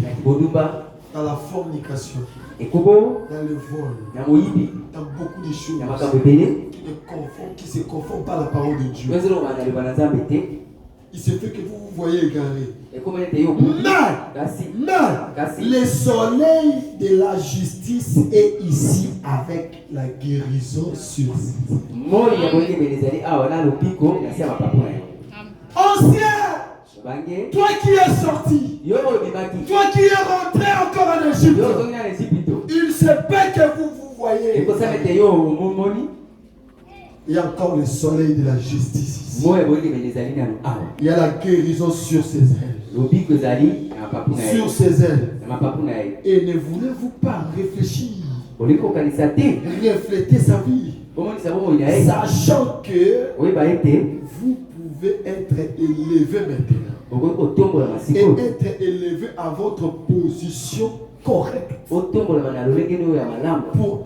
dans la fornication, dans le vol, dans beaucoup de choses qui se confondent par la parole de Dieu. Il se fait que vous vous voyez égaré. Mais le soleil de la justice est ici avec la guérison sur vous. Ancien, toi qui es sorti, toi qui es rentré encore en Égypte, il se peut que vous vous voyez. Il y a encore le soleil de la justice ici. Il y a la guérison sur ses ailes. Sur ses ailes. Et ne voulez-vous pas réfléchir, refléter sa vie, sachant que vous pouvez être élevé maintenant et être élevé à votre position correcte pour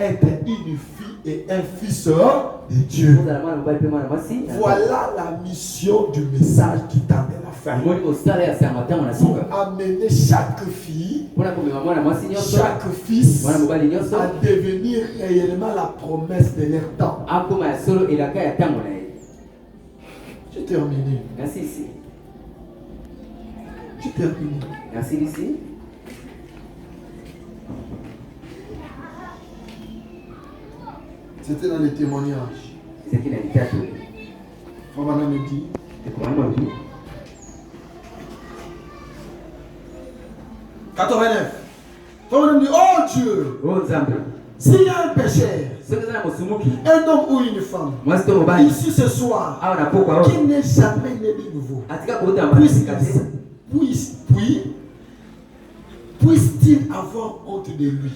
être une fille et un fils de Dieu. Voilà la mission du message qui tente la faire. Pour amener chaque fille, chaque fils à devenir réellement la promesse de leur temps. J'ai terminé. Merci ici. J'ai terminé. Merci ici. C'était dans les témoignages. C'était dans les théâtres. Frère Branham me dit. Frère Branham dit. 89. Frère Branham dit, oh Dieu. Oh Zambé. S'il y a un pécheur, un homme ou une femme, ici ce soir, qui n'est jamais né de nouveau, puisse-t-il avoir honte de lui,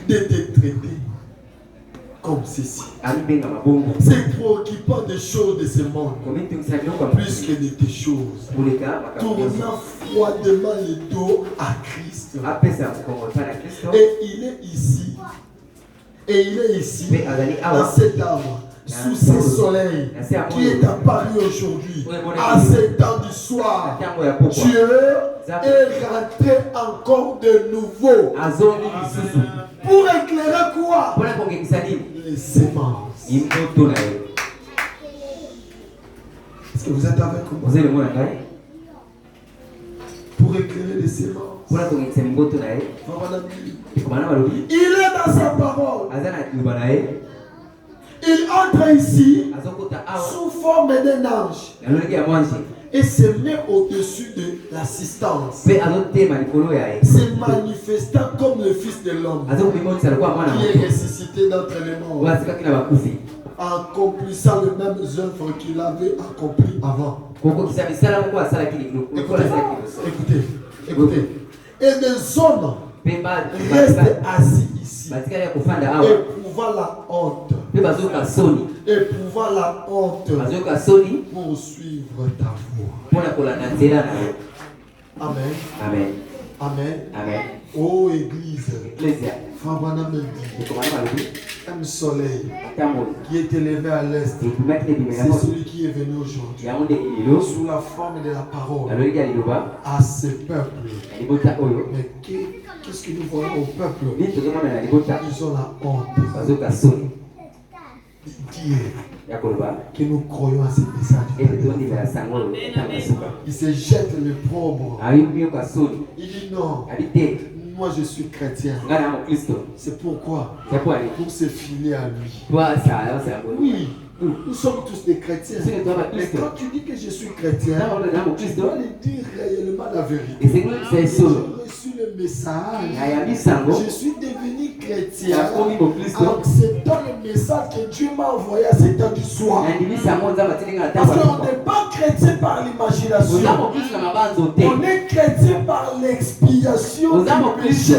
de te traiter comme ceci, se préoccupant des choses de ce monde plus que de tes choses, tournant froidement le dos à Christ. Et il est ici, dans cet arbre, sous ce soleil qui est apparu aujourd'hui, à ce temps du soir. Dieu est rentré encore de nouveau pour éclairer quoi? Les semences. Est-ce que vous êtes avec moi? Pour éclairer les semences. Il est dans sa parole. Il entre ici sous forme d'un ange et se met au-dessus de l'assistance, se manifestant comme le Fils de l'homme qui est ressuscité d'entre les morts. accomplissant les mêmes œuvres qu'il avait accomplies avant. Écoutez. Et des hommes restent assis ici, éprouvant la honte. Pour suivre ta voie. Amen. Oh Église, Frère Branham me dit, un soleil qui est élevé à l'est, c'est celui qui est venu aujourd'hui sous la forme de la parole à ce peuple. Mais qu'est-ce que nous voyons au peuple? Ils ont la honte. Que nous croyons à ce message. Il se jette le pauvre. Il dit non. Moi je suis chrétien. C'est pourquoi? Pour se filer à lui. Oui. Nous sommes tous des chrétiens. Mais quand tu dis que je suis chrétien, tu dois lui dire réellement la vérité. J'ai reçu le message. Je suis devenu chrétien en acceptant le message que Dieu m'a envoyé à cet temps du soir. Parce qu'on n'est pas chrétien par l'imagination. On est chrétien par l'expiation du péché.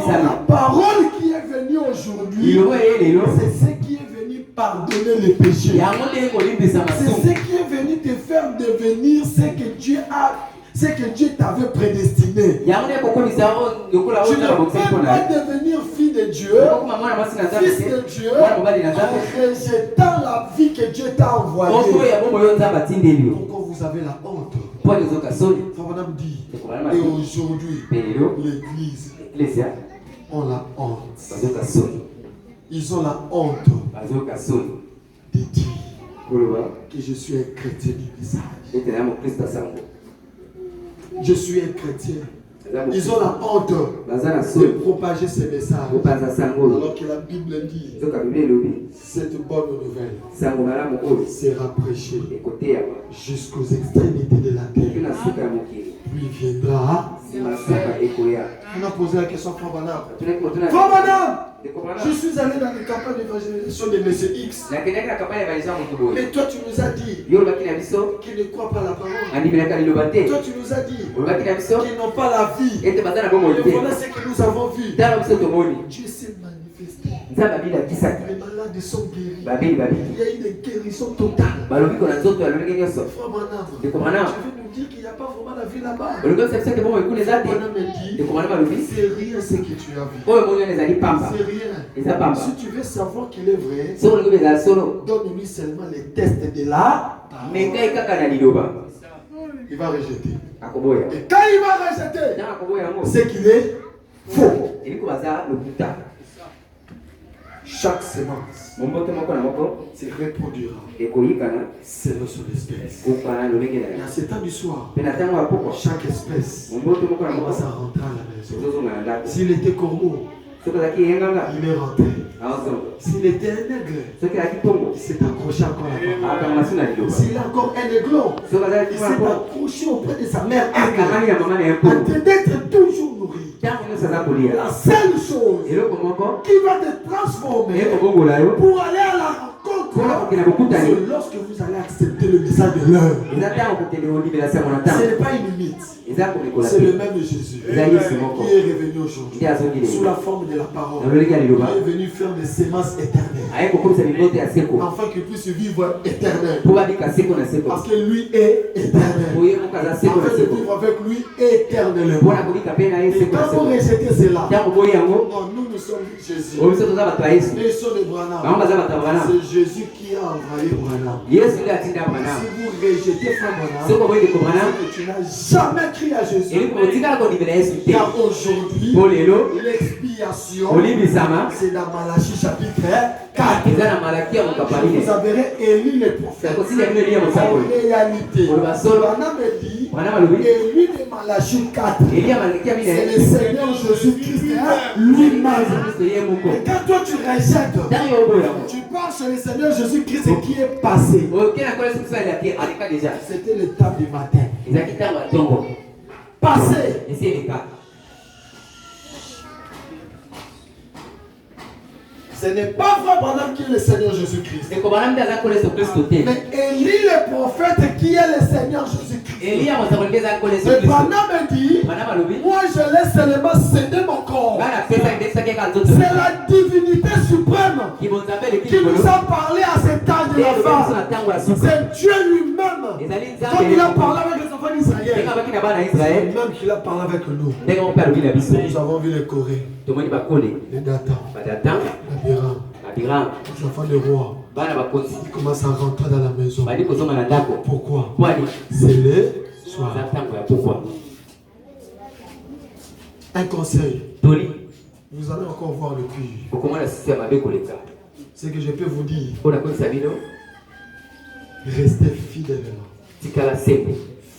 La parole qui est venue aujourd'hui, c'est ce qui est venu pardonner les péchés. C'est ce qui est venu te faire devenir ce que Dieu t'avait prédestiné. Tu ne peux pas devenir fille de Dieu, fils de Dieu, en rejetant la vie que Dieu t'a envoyée. Pourquoi vous avez la honte? Frère dit, et aujourd'hui, l'Église ont la honte. Ils ont la honte de dire que je suis un chrétien du message. Je suis un chrétien. Ils ont la honte de propager ces messages. Alors que la Bible dit, cette bonne nouvelle sera prêchée jusqu'aux extrémités de la terre. Puis viendra. On a posé la question à Frère Branham. Frère Branham, je suis allé dans les campagnes d'évangélisation de M. X. Mais toi tu nous as dit qu'ils ne croient pas la parole. Toi tu nous as dit qu'ils n'ont pas la vie. Et voilà ce que nous avons vu. Dieu s'est manifesté. Les malades sont guéris. Il y a eu une guérison totale. Frère Branham, tu veux nous dire qu'il n'y a pas vraiment la vie là-bas? Frère Branham me dit, c'est rien ce que tu as vu. C'est rien. Si tu veux savoir qu'il est vrai, donne-lui seulement les tests de la parole. Il va rejeter. Et quand il va rejeter, c'est qu'il est faux. Chaque semence se reproduira selon son espèce. Et à ce temps du soir, chaque espèce commence à rentrer à la maison. S'il était corbeau, il est rentré. S'il était un aigle, il s'est accroché encore à la parole. S'il est encore un aiglon, il s'est accroché auprès de sa mère aigle, afin d'être toujours nourri. La seule chose qui va te transformer pour aller à la rencontre, c'est lorsque vous allez accepter le message de l'heure. Ce n'est pas une limite. C'est le même Jésus qui est revenu aujourd'hui sous la forme de la parole. Il est venu faire des semences éternelles afin qu'il puisse vivre éternel. Parce que lui est éternel. Afin de vivre avec lui éternellement. Et quand vous rejetez cela, nous sommes Jésus. Et ils sont les Branham. C'est Jésus qui a envoyé Branham. Si vous rejetez Frère Branham, c'est que tu n'as jamais crié à Jésus. Car aujourd'hui, l'expiation, c'est dans Malachie chapitre 4. Vous avez élu les prophètes. En réalité, Branham dit, élu de Malachie 4. C'est le Seigneur Jésus-Christ lui-même. Et quand toi tu rejettes, tu pars sur le Seigneur Jésus-Christ qui est passé. C'était l'étape du matin. Passé. Ce n'est pas vrai pendant qui est le Seigneur Jésus-Christ. Mais Élie le prophètre qui est le Seigneur Jésus-Christ. Et Branham me dit, moi je laisse seulement céder mon corps. C'est la divinité suprême qui nous a parlé à cet âge de la femme. C'est Dieu lui-même. Comme il a parlé avec les enfants d'Israël. C'est lui-même qu'il a parlé avec nous. Nous avons vu les Corées, les Datans, l'Abiram, les enfants des rois. Ils commencent à rentrer dans la maison. Pourquoi? C'est le soir. Un conseil. Vous allez encore voir le pire. Ce que je peux vous dire, restez fidèlement.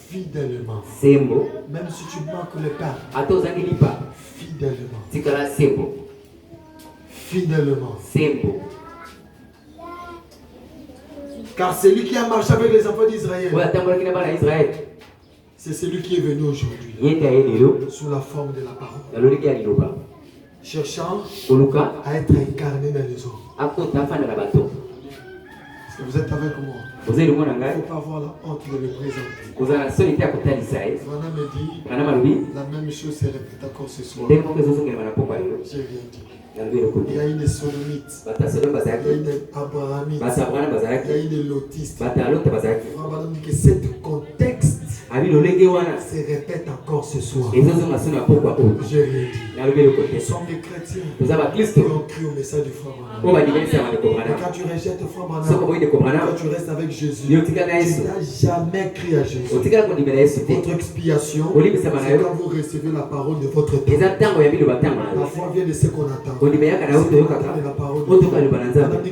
Fidèlement. Même si tu manques le pain. Fidèlement. Fidèlement. Car celui qui a marché avec les enfants d'Israël, c'est celui qui est venu aujourd'hui sous la forme de la parole, cherchant à être incarné dans les hommes. Est-ce que vous êtes avec moi? Il ne faut pas avoir la honte de le présenter. Vraiment me dit, la même chose se répète encore ce soir. J'ai rien dit. Il y a une Solomite, il y a une Abrahamite, il y a une Lotiste. Que ce contexte se répète encore ce soir. J'ai rien dit. Nous sommes des chrétiens qui ont cru au message du frère Branham. Quand tu rejettes le frère Branham, quand tu restes avec Jésus, tu n'as jamais cru à Jésus. Votre expiation, c'est quand vous recevez la parole de votre temps. La foi vient de ce qu'on attend. La parole de Dieu.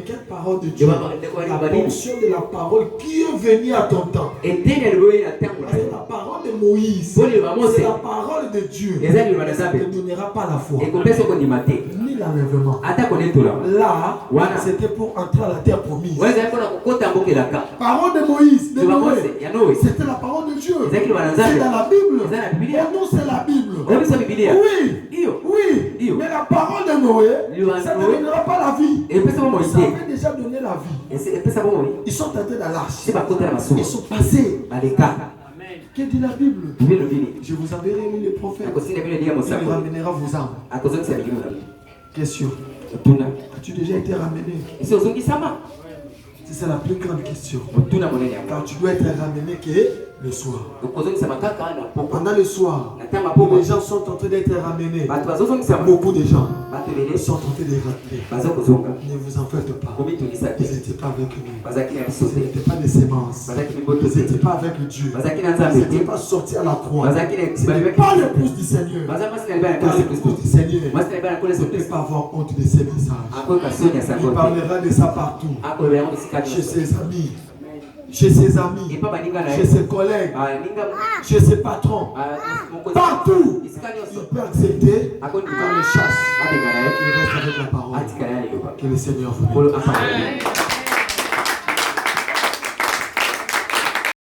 Quelle parole de Dieu? La portion de la parole qui est venue à ton temps. Parce que la parole de Moïse, c'est la parole de Dieu. Ne donnera pas la foi, ni l'enlèvement. Là, c'était pour entrer à la terre promise. Parole de Moïse, de Noé, c'était la parole de Dieu. C'est dans la Bible. Pour nous, c'est la Bible. Oui. Mais la parole de Noé, ça ne donnera pas la vie. Ils avaient déjà donné la vie. Ils sont entrés dans l'arche. Ils sont passés. Que dit la Bible? Je vous enverrai les prophètes. Il ramènera vos âmes. Question. As-tu déjà été ramené? C'est la plus grande question. Car tu dois être ramené que le soir. Pendant le soir, les gens sont en train d'être ramenés. Beaucoup de gens sont en train de ramener. Ne vous en faites pas. Ils n'étaient pas avec nous. Ils n'étaient pas des sémences. Ils n'étaient pas avec Dieu. Ils n'étaient pas sortis à la croix. Ce n'est pas l'épouse du Seigneur. Car l'épouse du Seigneur ne peut pas avoir honte de ses messages. Il parlera de ça partout. Chez ses amis, chez ses amis, chez ses collègues, chez ses patrons, partout. Il peut accepter qu'on le chasse. Il reste avec la parole. Que le Seigneur vous bénisse.